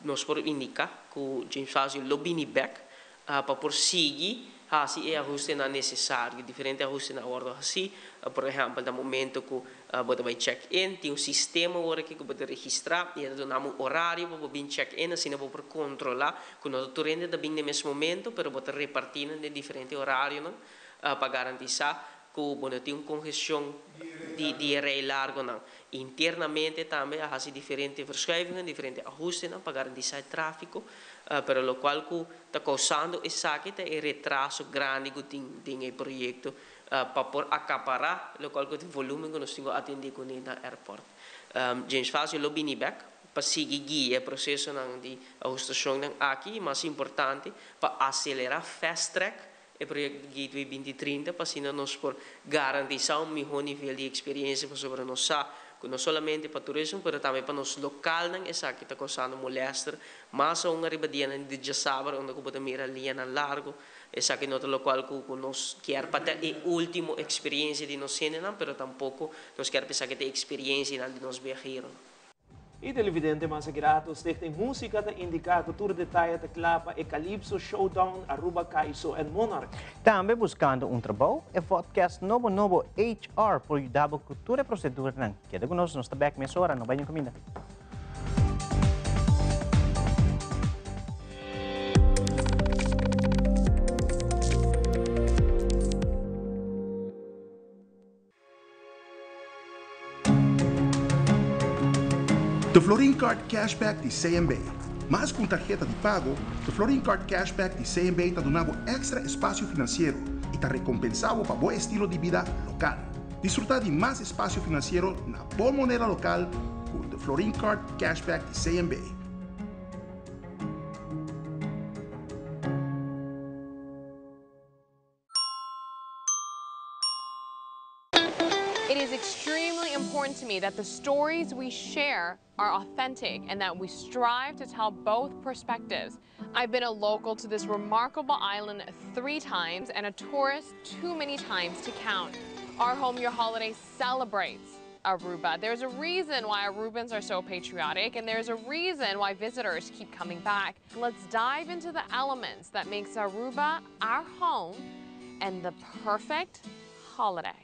nós por indicar que o James Fazio lobby back para prosseguir assim é ajuste na necessário, diferente ajuste na ordem assim, por exemplo, no momento que você vai check-in, tem um sistema agora que você registrar, e dá um horário para você check-in, assim você pode controlar, que nós torrente da bem no mesmo momento, mas você repartir de diferente horário, para garantir que você tem uma congestão de rei largo, internamente também há diferentes verschuivingen, diferentes ajustes, para garantir o tráfego, pero lo qual que está causando é retraso grande que tem o projeto para por acaparar lo qual que o volume que nós temos a atender com o aeroporto. James Fazio lobby back para seguir guia o processo de ajustação aqui, mas importante para acelerar fast track o projeto Gateway 2030 para assim nós por garantir um melhor nível de experiência sobre nós não somente para turismo, mas também para nós local, essa que está causando molestar, mas uma ribadiana de Jasabar, onde que podemos ir ali na largo, essa que nota local que nós quer para ter a última experiência de nós cena, mas tampouco nós quer pensar que tem experiência de nós viajar. E televidente mas grato, tem música da indicado tudo detalhe da clapa e Calypso Showdown Aruba Kaiso and Monarch. Também buscando trabalho, é podcast novo HR por ajudar a cultura e procedura. Queda conosco, nós estamos aqui hora, não venham comida. The Florin Card Cashback de CMB. Mas com tarjeta de pago, the Florin Card Cashback de CMB está dando extra espaço financeiro e está recompensado para bom estilo de vida local. Desfrutar de mais espaço financeiro na boa moneda local com the Florin Card Cashback de CMB. It is extremely important to me that the stories we share are authentic and that we strive to tell both perspectives. I've been a local to this remarkable island 3 times and a tourist too many times to count. Our Home Your Holiday celebrates Aruba. There's a reason why Arubans are so patriotic, and there's a reason why visitors keep coming back. Let's dive into the elements that makes Aruba our home and the perfect holiday.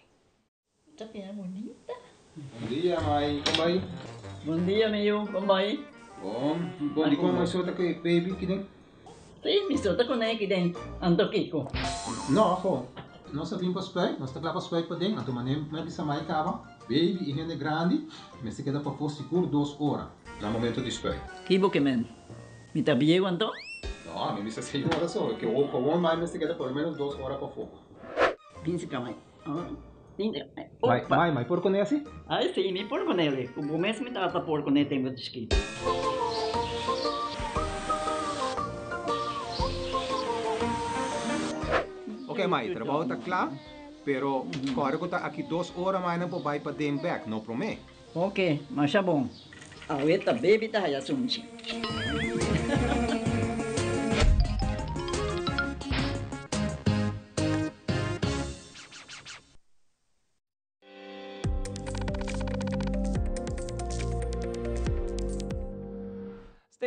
Bonita. Bom dia, mãe. Como vai? Bom dia, meu. Como vai? Bom. Bom, di ko may suota ko baby kidin? Sim, me suota ko na kidin. Ando kiko. No, ako. Nós vim para spek, nós tá lá para spek para dentro. Então, manem, mas bisa mai kaba. Baby, e rende grande, mas se queda para for seguro 2 horas. No momento de spek. Kibo que men. Me tá bem quanto? No, me bisa 6 horas só. Que o com mais mas se queda por menos 2 horas para fogo. Pinse kamay. Mai, por con esse? Ai, sim, me por con ele. O começo me tava por con ele tempo de esqui. Ok, Mai, trabalho está claro, pero corre que está aqui 2 horas mais não vai para dem back, não promete. Ok, mas é bom. A outra baby tá aí assunto.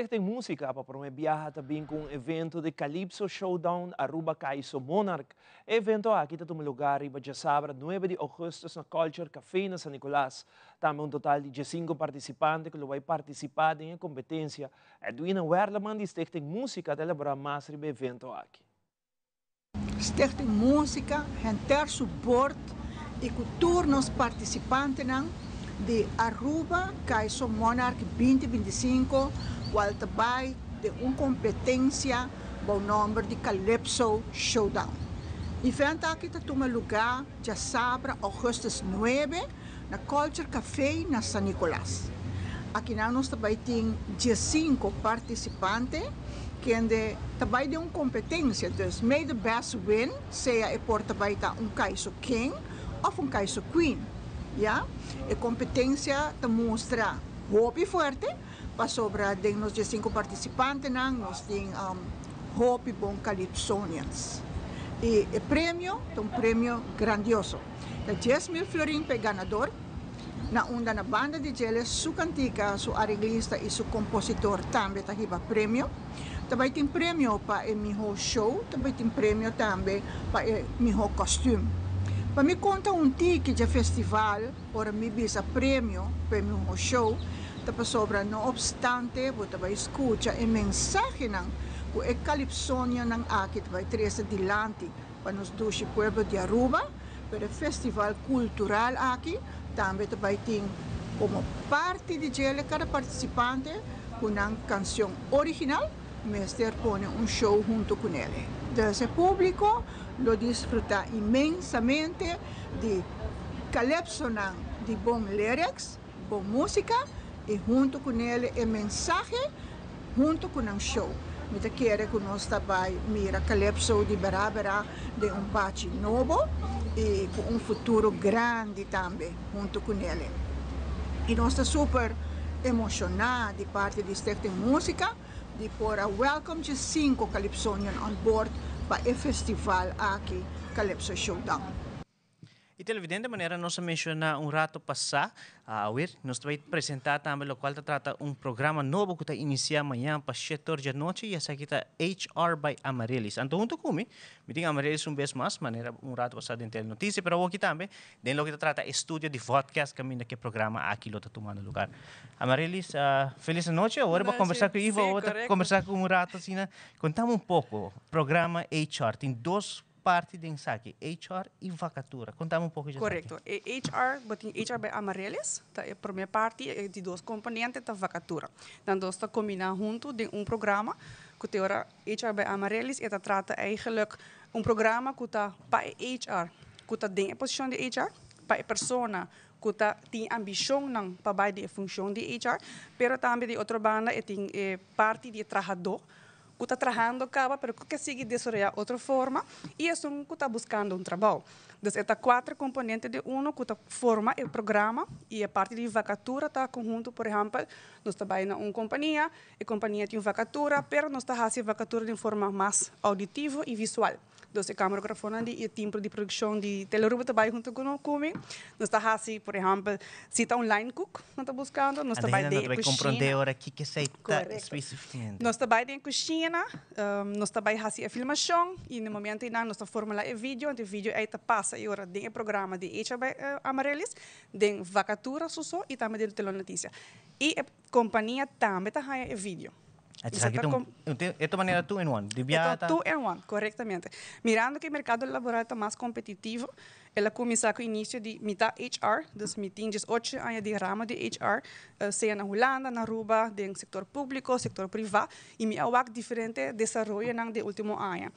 Tem música para promover viajar também com o evento de Calypso Showdown Aruba Kaiso Monarch. O evento aqui está no lugar em Jasabar, 9 de agosto, na Culture Café na San Nicolás. Também total de 15 participantes que vão participar em competência. Edwina Werleman tem música para elaborar mais o evento aqui. Stichting Música, ter suporte e cultura nos participantes de Aruba Kaiso Monarch 2025, qual também de uma competência com o nome de Calypso Showdown. O evento aqui está toma lugar já sábado, agosto 9, na Culture Café na San Nicolás. Aqui nós também temos 15 participantes que também de uma competência, então, may the best win, seja por também Kaiso King ou Kaiso Queen. Ja? A competência mostra hobby forte, para sobra de nós 5 participantes, nós temos hobby bom Calypsonians. E o prêmio é um prêmio grandioso. É 10.000 florin para o ganador, na onda na banda de Jelle, su cantica, su arreglista e su compositor também tá riba prêmio. Também tem prêmio para o meu show, também tem prêmio também para o meu costume. Para me contar ticket de festival, para me bisa prêmio para o meu show, também sobra, não obstante, você vai escutar a mensagem que é Calypsonia nang aqui vai trazer adiante para nos dois pueblos de Aruba, para o festival cultural aqui, também vai ter como parte de Jelle cada participante com uma canção original. Mester pone un show junto con él. Entonces el público lo disfruta inmensamente de calypso, de bon lyrics, bon música y junto con él el mensaje junto con un show. Me quiere que nos mira calypso de Barabara de un bachi nuevo y con un futuro grande también junto con él. Y nos está súper emocionado de parte de esta música. De por welcome de 5 Calypsonian on board para o festival aqui, Calypso Showdown. E televidente, de maneira nós mencionamos rato passado, nós vamos apresentar também o qual trata programa novo que está inicia amanhã para 7 da noite e essa aqui está HR by Amaryllis. Então, junto comigo, me diga Amaryllis vez mais, maneira rato passado em telenotícia, pero aqui também, dentro do que trata estúdio de podcast, caminho que programa aqui está tomando lugar. Amaryllis, feliz noite. Agora vou conversar com o Ivo, agora conversar com rato assim, contamos pouco, programa HR, tem 2 parte de aqui, HR e vacatura. Contamos pouco disso. Correto. HR, botin HR by Amaryllis, tá a primeira parte de 2 componentes da vacatura. Dan nós está combinando junto de programa que tem ora HR by Amaryllis e trata eigenlijk programa que está para HR, que está dentro da posição de HR, para a pessoa que tem ambição não para a função de HR, pero também de outra banda tem parte de trabalhador que está trabalhando acaba, pero que sigue desarrollar outra forma e é um que está buscando trabalho. Então, está 4 componentes de que forma o programa e a parte de vacatura está conjunto, por exemplo, nós trabalhamos em uma companhia, a companhia tem vacatura, pero nós está fazendo vacatura de forma mais auditiva e visual. Então, a camarógrafa e o tempo de produção de Teleruba trabalha junto comigo. Nós está fazendo, por exemplo, se está online cook, nós está buscando, nós trabalhamos em cozinha. Compreender agora o que você está especificamente. Nós trabalhamos em cozinha, nós trabalhamos fazendo a filmação e no momento em nós está formulando o vídeo aí está passa e agora tem o programa de HR Amaryllis, tem vacatura só e também tem telenotícia. E a companhia também está fazendo o vídeo. Esta maneira 2-in-1, de viata. 2-in-1, corretamente. Mirando que o mercado laboral está mais competitivo, ela começou com o início de mitad HR, dus meeting 8 anos de rama de HR, seja na Holanda, na Aruba, no setor público, setor privado, e me awak diferente desenvolvimento de último ano.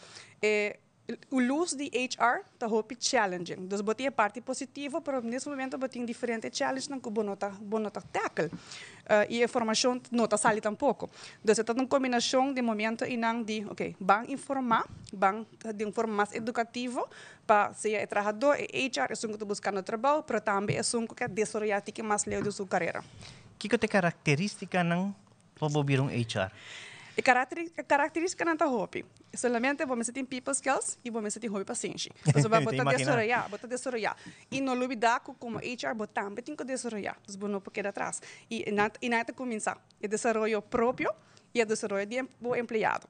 O luz de HR está muito challenging. Dus botem a parte positiva, mas nesse momento botem diferentes challenges que bonota tackle. E a formação não está saindo tampouco. Dus é uma combinação de momento e não de, vão informar, vão de forma mais educativa para ser o trabalhador e HR é um que está buscando trabalho, mas também é um que desenvolver mais leu de sua carreira. O que é característica não para ouvir HR? A característica não está hobby. Solamente vamos ter people skills e vamos ter hobby paciência. Então, vamos botar desarrollar. E não olvidar que como HR, vamos também tem que desarrollar. Então, não pode atrás. E nada começar. O desenvolvimento próprio e o desenvolvimento do empregado.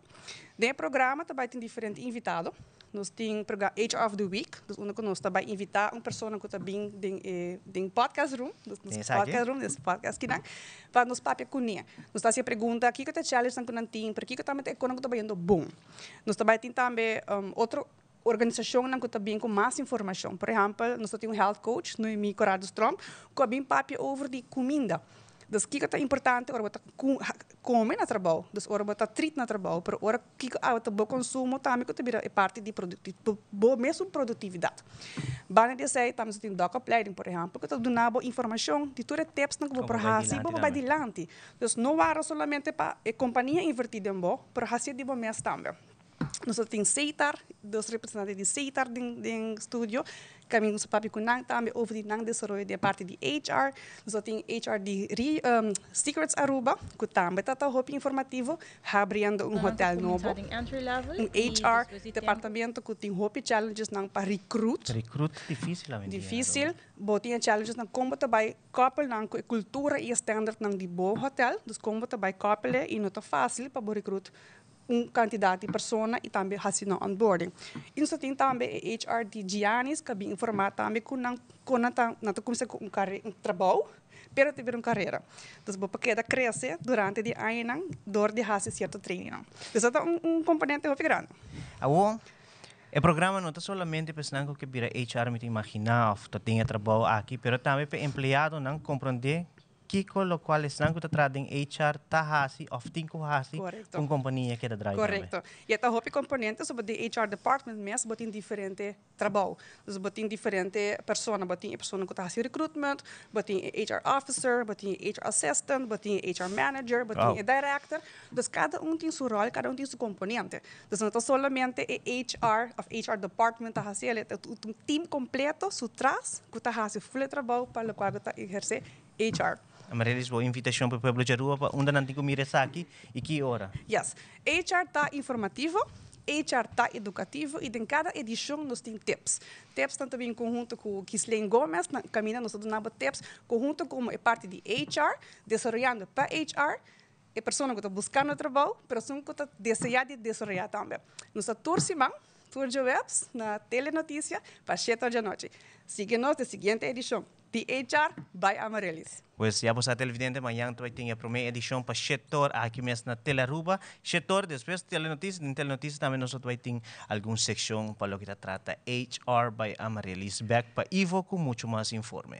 No programa também tem diferentes invitados. Nós temos o HR of the Week, então nós também invitar uma pessoa que está bem em podcast room, nesse podcast que não, para nos papel com ele. Nós estamos a perguntar o que é o challenge que não tem, por que também é econômico está indo bom. Nós também temos também outra organização que está bem com mais informação. Por exemplo, nós temos um health coach, no meu Corrado Strom, que é bem papel over de comida. Dus o que é importante ora bota come na trabalho, dus ora bota treat na trabalho, pero ora que a bom consumo também que é parte de mesmo produtividade. Bane de sei também tem opleiding, por exemplo, que está dando informação de tudo tips que vou para assim, vou para adiante. Dus não era somente para a companhia invertir em bom, para assim de bom mesmo também. Nós temos CETAR, 2 representantes de CETAR no estúdio, caminho sa papi kunang tambe over di nang desarrollo de parte de HR, nós tem HR de Secrets Aruba, que também tá hopi informativo, abrindo hotel novo. HR departamento que tem hopi challenges nang para recruit. Recruit difícil Difícil, botinha challenges nang como também koppel nang cultura e standard nang di bo hotel, dus como também koppel e não tá fácil para recruit quantidade de pessoas e também assinar onboarding. Isso tem também HR de Giannis, que bem informado também com não começa com trabalho, pero tiver carreira. Então, você pode crescer durante o ano, de fazer certo training. Então, é componente muito grande. O programa não está somente pensando que vira HR me imaginar ou tenha trabalho aqui, pero também para empregado não compreender Kiko, lo cual es nango tatrading HR tahasi of tinko hasi kung companhia que da drive. Correcto. E esta hopi componente sobre de HR department mes botin diferente trabalho. Dus botin diferente persona, botin persona que tahasi recruitment, botin HR officer, botin HR assistant, botin HR manager, botin director. Dus cada tem sua rol, cada tem sua componente. Dus não é solamente HR department tahasi, ele é um time completo, su traz, que tahasi full trabalho para o qual está exercer HR. Amarelis, boa invitação para o povo de rua, onde não tem como ir aqui e que hora? Yes. HR está informativo, HR está educativo e em cada edição nós temos tips. Tips tanto em conjunto com Kislen Gomes, na caminha nós damos tips, conjunto com a parte de HR, desenvolvendo para HR, a pessoa que está buscando trabalho, a pessoa que está desejando desenvolver também. Nós torcemos tour de webs na Telenotícia para 7 da noite. Siga-nos na seguinte edição. HR by Amarelis. Pues ya vos a televidente, mañana vai ter a primeira edição para setor aqui mesmo na Telearuba. Setor, depois Telenotícias, em Telenotícias também nós vai ter alguma secção para o que trata HR by Amarelis. Back para Ivo com muito mais informe.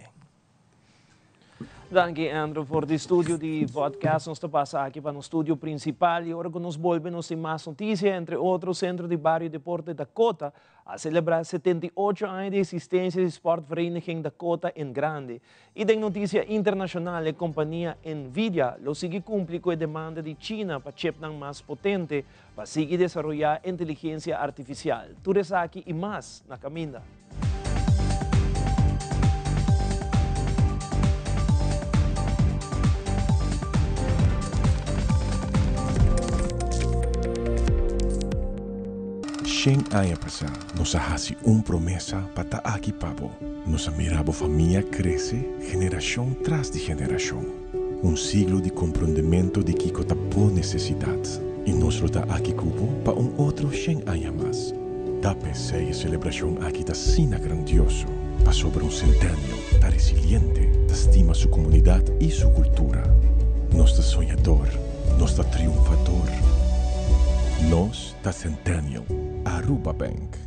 Danke, Andrew, por o estúdio de podcast. Nós estamos aqui para o estúdio principal e agora nós volvemos em mais notícias, entre outros, Centro de Barrio Deporte Dakota a celebrar 78 anos de existência de Sportvereniging Dakota em Grande. E de notícia internacional, a companhia Nvidia lo sigue cumprir com a demanda de China para chip mais potente para seguir desenvolver inteligência artificial. Tudo isso aqui e mais na caminha. Shen aya presa, nos hace promesa para aqui pavo. Nos mirabo familia crece, generación tras de generación. Siglo de comprendimiento de que cota por necesidad. Y nos lo da aquí cubo para otro Shen aya más. Da pensei a celebración aquí da sina grandioso. Pa sobre centenio, da resiliente, da estima su comunidad y su cultura. Nos da soñador, nos da triunfador. Nos da centennial. Aruba Bank.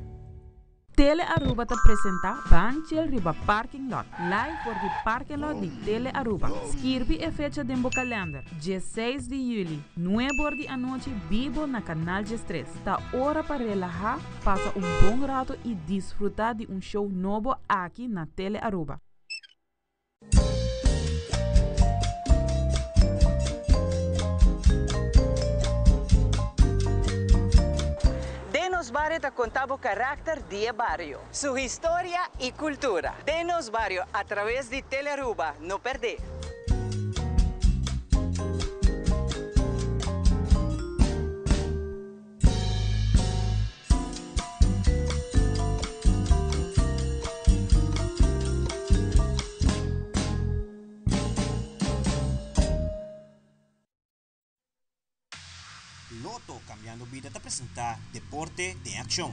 Tele Aruba te presenta Banchel Riba Parking Lot, live por the parking lot de Tele Aruba. Scrivi e fecha de calendar, 16 de julho, 9 horas da noite, vivo na Canal G3. Tá hora para relaxar, passar bom rato e desfrutar de show novo aqui na Tele Aruba. Denos Barrio te contaba o carácter de barrio, su historia y cultura. Denos Barrio a través de Telearuba, no perder. Loto Cambiando Vida te presenta Deporte de Acción.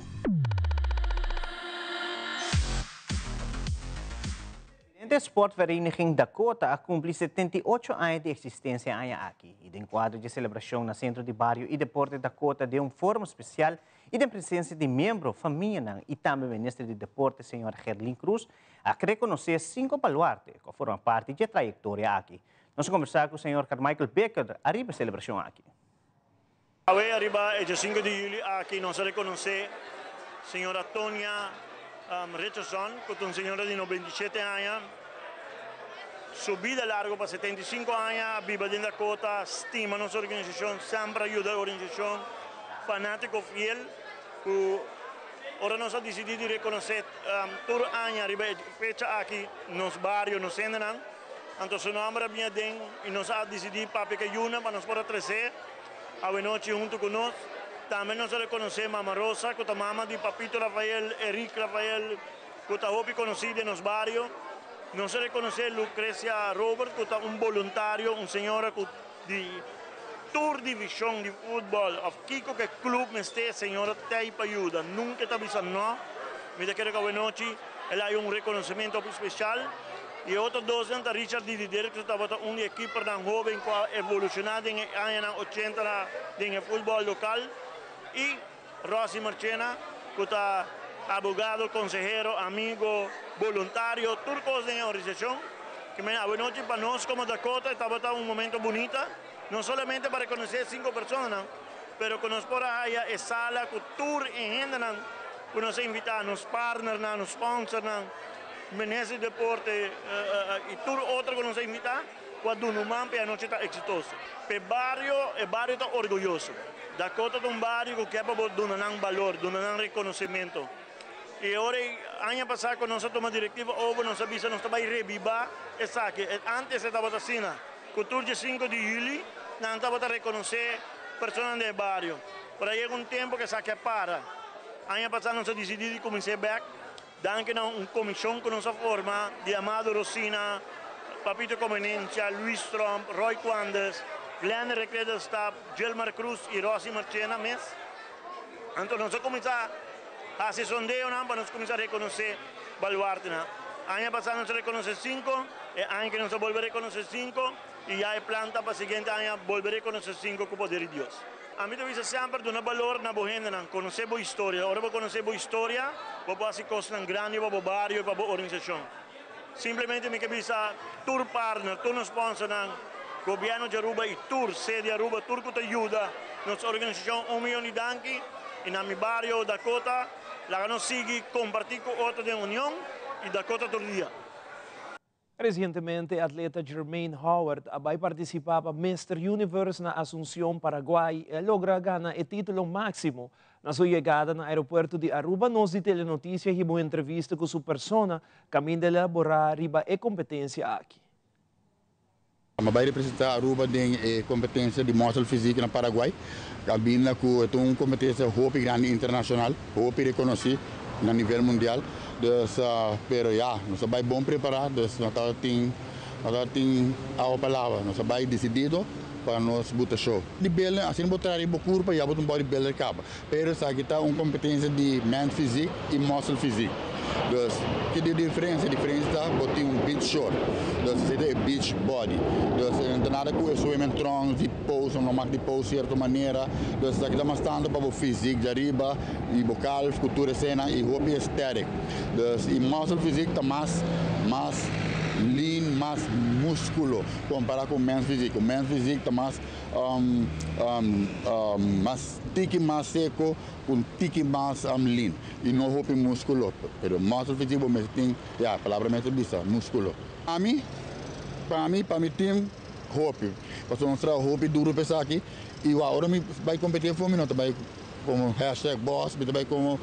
De Sportvereniging Dakota cumpre 78 anos de existência aqui. E em quadro de celebração no Centro de Barrio e Deporte Dakota de forma especial e de presença de membros, família e também o ministro de Deporte, senhor Gerlin Cruz, a reconhecer 5 baluartes que formam parte da trajetória aqui. Nós conversamos com o senhor Carmichael Becker, arriba a celebração aqui. Hoy arriba el 5 de julio aquí nos reconoce señora Tonia Richardson, que es una señora de 97 años, su vida larga para 75 años, vive en Dakota, estima nuestra organización, siempre ayuda a la organización, fanático fiel, Ora nós decidimos reconhecer todo ano arriba fecha aqui nos bairros, nos centros. Então, seu nome é bem bem e nós decidimos para que uma para nós poder crescer a noite junto conosco. Também nós reconhecemos Mama Rosa, que é a mama de Papito Rafael, Eric Rafael, que é a conhecida nos bairros. Nós reconhecemos Lucrecia Robert, que é voluntário, senhora de Tour Divisão de Futebol. Of Kiko, que clube este senhora tem para ajuda. Nunca está avisando, não. Me quero que a noite ela é reconhecimento especial. E outros dois anos, Richard Didier, que estava uma equipe jovem que evolucionou em anos 80 no futebol local. E Rossi Marchena, que está abogado, consejero, amigo, voluntário, tudo coisa da organização. Que a noite para nós, como Dakota, estava momento bonito. Não somente para conhecer 5 pessoas, mas que nós podemos ir a sala, que tour em gente, que nós invitamos nos partners, nos sponsors, nesse deporte e tudo outro que nós invitamos, quando no mampe a noite está exitosa. O barrio está orgulhoso. Dakota é barrio que é para dar valor, dar reconhecimento. E agora, ano passado, quando nós tomamos a diretiva, nós sabíamos que nós estamos revivar essa aqui. Antes estava assim, que 5 de julho, nós estamos a reconhecer pessoas do barrio. Para aí tempo que isso para. Ano passado, nós decidimos começar back. Danke a uma comissão que nós forma de Amado Rosina, Papito Comenencia, Luis Trump, Roy Quandes, Glenn Recredo Staff, Gilmar Cruz e Rossi Marchena. Então nós começamos a fazer sondeio para nós começar a reconhecer baluarte. Ano passado nós reconhecemos 5, e ano que nós volvemos a reconhecer 5, e já é planta para o seguinte ano volver a reconhecer 5 com o poder de Deus. A mim também sempre dá valor na boa gente, conhecer a história. Agora vou conhecer a história, vou fazer coisas grandes para o bairro e para a organização. Simplesmente me quero tour partner, tour sponsor, governo de Aruba e tour, sede Aruba, tour que ajuda. Nossa organização 1 milhão de danki, e na meu bairro Dakota, lá nós seguimos compartir com outros da União e Dakota todo dia. Recentemente, atleta Jermaine Howard vai participar para Mr. Universe na Asunción, Paraguay e logra ganhar o título máximo. Na sua chegada no aeroporto de Aruba, nós de Telenotícias hicimos uma entrevista com sua persona, caminho de elaborar a competência aqui. Vai representar Aruba em competência de muscle física no Paraguai. Cabina com uma competência hope grande internacional, hope reconhecida no nível mundial. Dus, pero ja, nós vai bom preparar, dus nós temos a palavra, nós vai decidido para nós botar show. De bela, assim botar aí curva, já botar um bodybuilder capa. Pero aqui está uma competência de man physique e muscle physique. Dus, que de diferença? A diferença está botar beach short, dus é beach body. Dus não tem nada com o swimming trunk, de pose, não marca de pose de certa maneira. Dus aqui está mais tanto para o físico de arriba, e vocal, cultura cena e roupa estética. Dus e muscle physique está mais lean, mais músculo comparado com o men's physique. O men's physique está mais tique mais seco, com tique mais lean e não roupa músculo. Pero muscle physique você tem, a palavra mesmo bisa, músculo. Para mim tem roupa. Porque nós temos roupa duro para aqui e agora me vai competir com nós também como #boss, também como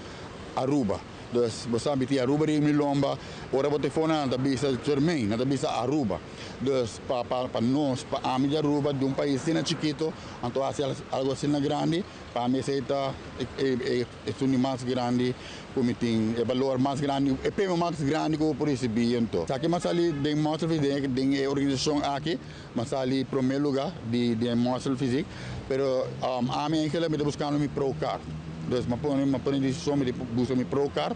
Aruba. Dus we samen met Aruba in Milomba, ora bote fona na bisa Jermaine, na bisa Aruba. Dus para nós, para a Aruba de país assim chiquito, então hace algo assim grande, para mim seita é mais grande, como tem valor mais grande, é prêmio mais grande que por recebimento. Aqui mas ali de muscle physique, de organização aqui, mas ali primeiro lugar de muscle physique, pero a mim que ela me buscando me pro car. Dus me põe decisão de buscar me provocar,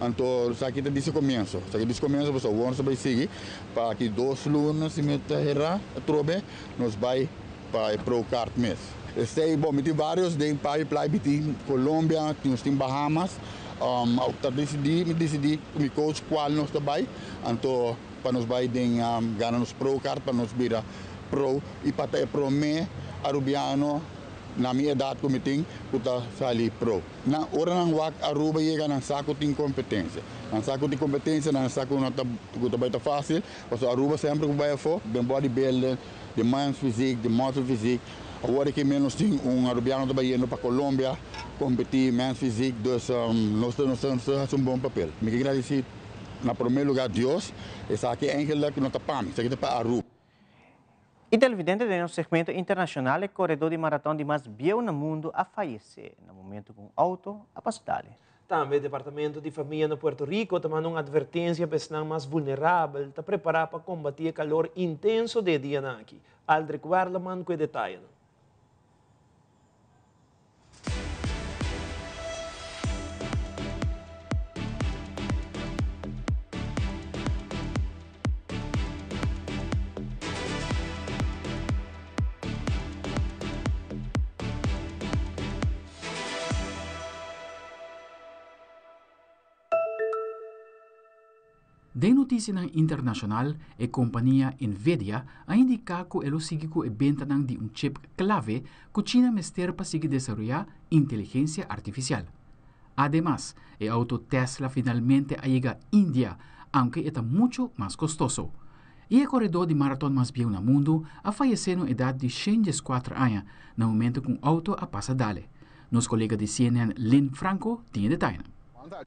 então isso aqui desde o começo. Isso aqui desde o começo você vai seguir para que 2 lunas se meta herra, trobe, nós vai para provocar mesmo. Sei bom, tem vários de pipeline, tem Colômbia, tem Bahamas, me decidi me coach qual nós vai, então para nós vai ganhar nos provocar para nós virar pro e para ter pro me arubiano na minha idade que eu tenho, que está sali pro. Na hora não wak Aruba chega na saco tem competência. Na saco de competência, na saco não tá fácil, porque Aruba sempre vai for, de bodybuilding, de man's physique, de muscle physique. Agora que menos tem arubiano também indo para Colômbia competir man's physique, então nós temos um bom papel. Me quero agradecer, na primeiro lugar, Deus, essa aqui é aquela que não está para mim, essa aqui está para Aruba. E televidente de um segmento internacional, o corredor de maratona de mais biel no mundo a falecer, no momento com auto a passar. Também o Departamento de Família no Puerto Rico está mandando uma advertência para os mais vulneráveis, está preparado para combater o calor intenso de dia aqui. Aldrich Warleman com detalhes. De notícia internacional, a companhia Nvidia a indicado que ela sigue com a venda de um chip clave que China mester para seguir desenvolver inteligência artificial. Además, el auto Tesla finalmente ha llegado a India, aunque está mucho más costoso. Y el corredor de maratón más viejo en el mundo ha fallecido a edad de 104 años, en el momento que un auto ha pasado dale. Nuestro colega de CNN, Lynn Franco, tiene detalles.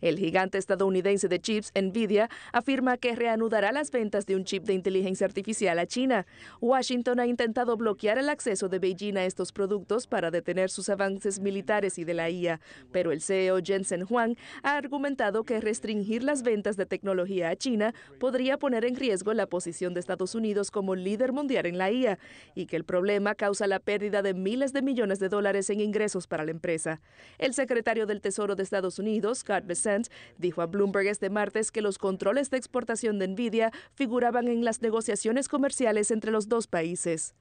El gigante estadounidense de chips, Nvidia, afirma que reanudará las ventas de un chip de inteligencia artificial a China. Washington ha intentado bloquear el acceso de Beijing a estos productos para detener sus avances militares y de la IA, pero el CEO Jensen Huang ha argumentado que restringir las ventas de tecnología a China podría poner en riesgo la posición de Estados Unidos como líder mundial en la IA y que el problema causa la pérdida de miles de millones de dólares en ingresos para la empresa. El secretario del Tesoro de Estados Unidos, Scott Bessent, dijo a Bloomberg este martes que los controles de exportación de Nvidia figuraban en las negociaciones comerciales entre los dos países.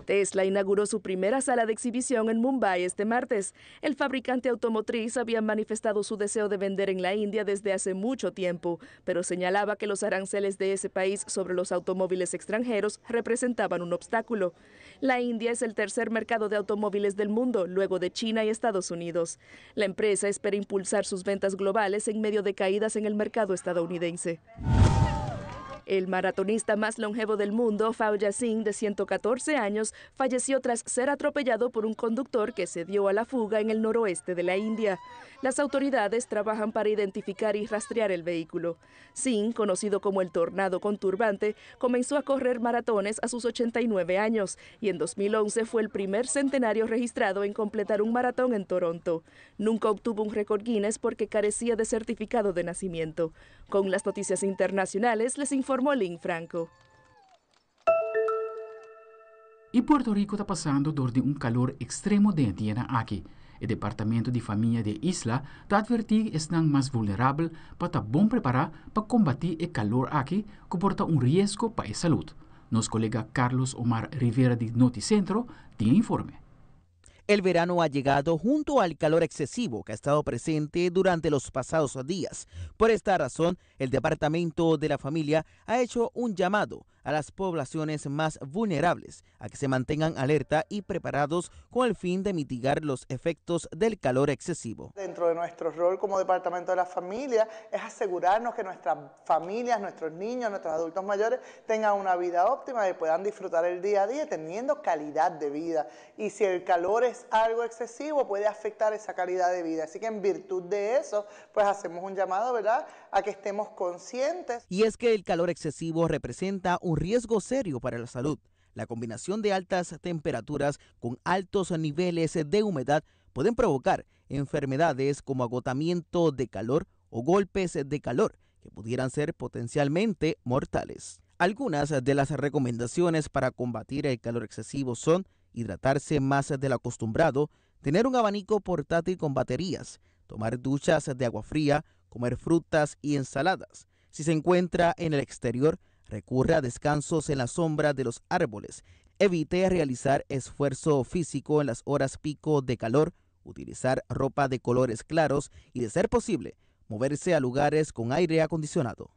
Tesla inauguró su primera sala de exhibición en Mumbai este martes. El fabricante automotriz había manifestado su deseo de vender en la India desde hace mucho tiempo, pero señalaba que los aranceles de ese país sobre los automóviles extranjeros representaban un obstáculo. La India es el tercer mercado de automóviles del mundo, luego de China y Estados Unidos. La empresa espera impulsar sus ventas globales en medio de caídas en el mercado estadounidense. El maratonista más longevo del mundo, Fauja Singh, de 114 años, falleció tras ser atropellado por un conductor que se dio a la fuga en el noroeste de la India. Las autoridades trabajan para identificar y rastrear el vehículo. Singh, conocido como el Tornado con turbante, comenzó a correr maratones a sus 89 años y en 2011 fue el primer centenario registrado en completar un maratón en Toronto. Nunca obtuvo un récord Guinness porque carecía de certificado de nacimiento. Con las noticias internacionales les informó Lynn Franco. Y Puerto Rico está pasando durante un calor extremo de Indiana aquí. El Departamento de Familia de Isla te advertir que están más vulnerables para estar bom preparar para combatir el calor aquí que comporta un riesgo para la salud. Nuestro colega Carlos Omar Rivera de Noticentro tiene informe. El verano ha llegado junto al calor excesivo que ha estado presente durante los pasados días. Por esta razón, el Departamento de la Familia ha hecho un llamado a las poblaciones más vulnerables a que se mantengan alerta y preparados con el fin de mitigar los efectos del calor excesivo. Dentro de nuestro rol como Departamento de la Familia es asegurarnos que nuestras familias, nuestros niños, nuestros adultos mayores tengan una vida óptima y puedan disfrutar el día a día teniendo calidad de vida. Y si el calor es algo excesivo, puede afectar esa calidad de vida. Así que en virtud de eso, pues hacemos un llamado, ¿verdad?, a que estemos conscientes. Y es que el calor excesivo representa un riesgo serio para la salud. La combinación de altas temperaturas con altos niveles de humedad pueden provocar enfermedades como agotamiento de calor o golpes de calor que pudieran ser potencialmente mortales. Algunas de las recomendaciones para combatir el calor excesivo son hidratarse más de lo acostumbrado, tener un abanico portátil con baterías, tomar duchas de agua fría, comer frutas y ensaladas. Si se encuentra en el exterior, recurre a descansos en la sombra de los árboles. Evite realizar esfuerzo físico en las horas pico de calor, utilizar ropa de colores claros y, de ser posible, moverse a lugares con aire acondicionado.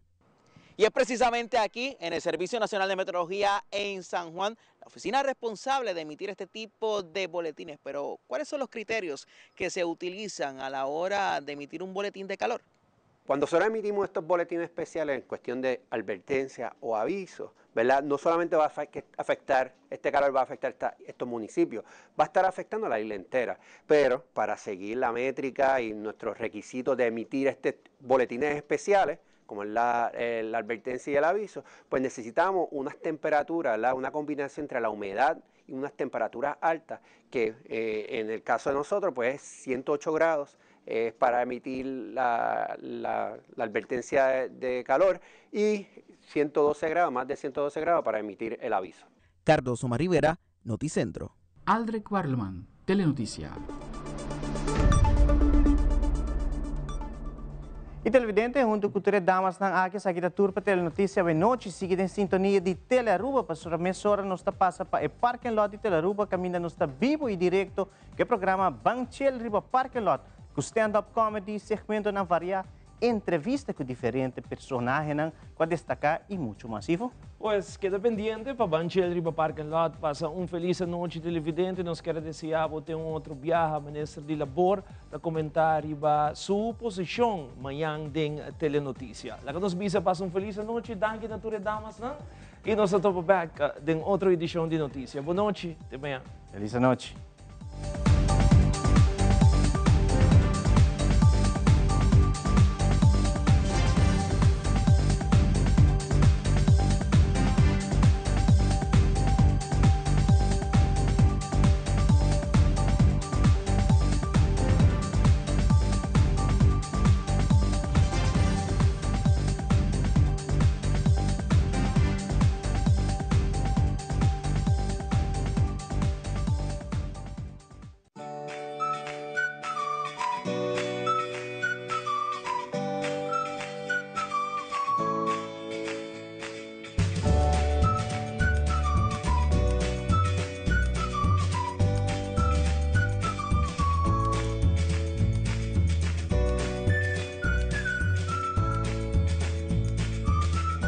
Y es precisamente aquí, en el Servicio Nacional de Meteorología en San Juan, la oficina responsable de emitir este tipo de boletines. Pero, ¿cuáles son los criterios que se utilizan a la hora de emitir un boletín de calor? Cuando nosotros emitimos estos boletines especiales en cuestión de advertencia o aviso, ¿verdad? No solamente va a afectar, este calor va a afectar estos municipios, va a estar afectando a la isla entera. Pero para seguir la métrica y nuestros requisitos de emitir estos boletines especiales, como es la advertencia y el aviso, pues necesitamos unas temperaturas, ¿verdad? Una combinación entre la humedad y unas temperaturas altas, que en el caso de nosotros, pues es 108 grados para emitir la advertencia de calor y 112 grados, más de 112 grados para emitir el aviso. Carlos Omar Rivera, Noticentro. Aldrich Warleman, Telenoticia. E televidente, junto com o damas ng aqui sa kita tour pa Telenotícia Benoche, sigue em sintonia de Telearuba, para a mesma hora nós passa para o parking lot de Telearuba, caminha nós vivo e direto, que é o programa Banchel Riba Parking Lot, com stand-up comedy, segmento na variar, entrevista com diferentes personagens, para destacar e muito mais. Pues queda pendiente para Banchel Riba Parking Lot. Passa feliz noite televidente. Nós queremos desejar ter outro viaje, ministro de Labor, para comentar a sua posição amanhã em Telenotícia. Lá que nos visa, passa feliz noite. Danke nature damas, não? E nós estamos back em outra edição de notícia. Boa noite, até amanhã. Feliz noite.